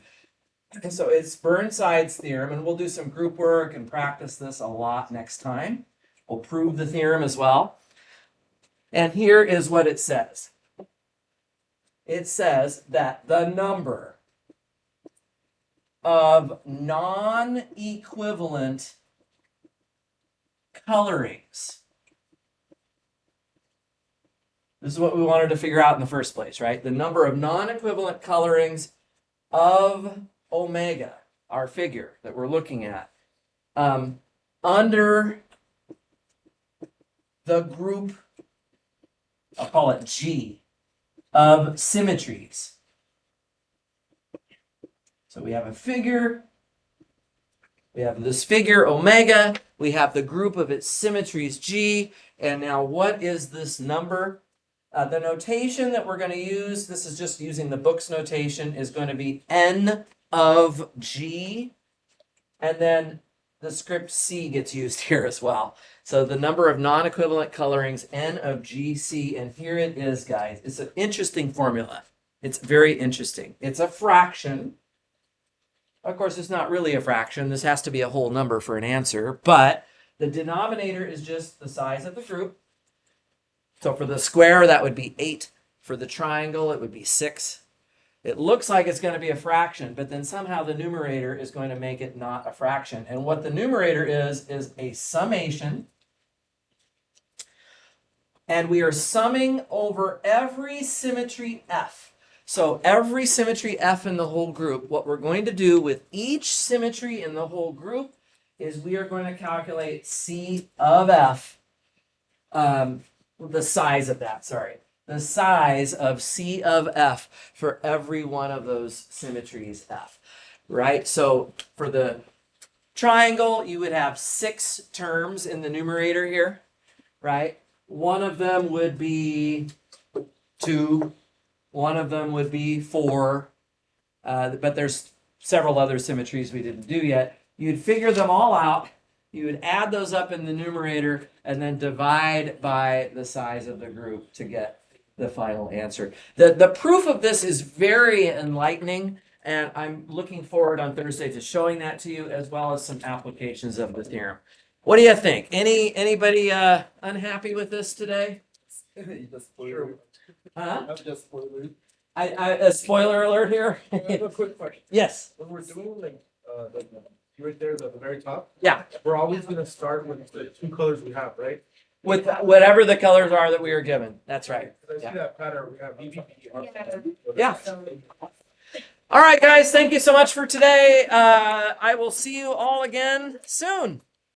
And so it's Burnside's theorem, and we'll do some group work and practice this a lot next time. We'll prove the theorem as well. And here is what it says. It says that the number of non-equivalent colorings. This is what we wanted to figure out in the first place, right? The number of non-equivalent colorings of omega, our figure that we're looking at, under the group, I'll call it G, of symmetries. So we have a figure, we have this figure omega, we have the group of its symmetries G, and now what is this number? The notation that we're going to use, this is just using the book's notation, is going to be N of G, and then the script C gets used here as well. So the number of non-equivalent colorings, N of GC, and here it is, guys. It's an interesting formula. It's very interesting. It's a fraction. Of course, it's not really a fraction. This has to be a whole number for an answer, but the denominator is just the size of the group. So for the square, that would be 8. For the triangle, it would be 6. It looks like it's going to be a fraction, but then somehow the numerator is going to make it not a fraction. And what the numerator is a summation. And we are summing over every symmetry F. So every symmetry F in the whole group, what we're going to do with each symmetry in the whole group is we are going to calculate C of F, the size of that, the size of C of F for every one of those symmetries F, right? So for the triangle, you would have 6 terms in the numerator here, right? One of them would be 2, one of them would be 4, but there's several other symmetries we didn't do yet. You'd figure them all out. You would add those up in the numerator and then divide by the size of the group to get the final answer. The proof of this is very enlightening, and I'm looking forward on Thursday to showing that to you, as well as some applications of the theorem. What do you think? Anybody unhappy with this today? Sure. Huh? I'm just spoiler. A spoiler alert here. I have a quick question. Yes. When we're doing like right there at the very top. Yeah. We're always gonna start with the 2 colors we have, right? With whatever the colors are that we are given. That's right. 'Cause I see that pattern. We have BBB. Yeah. All right, guys. Thank you so much for today. I will see you all again soon.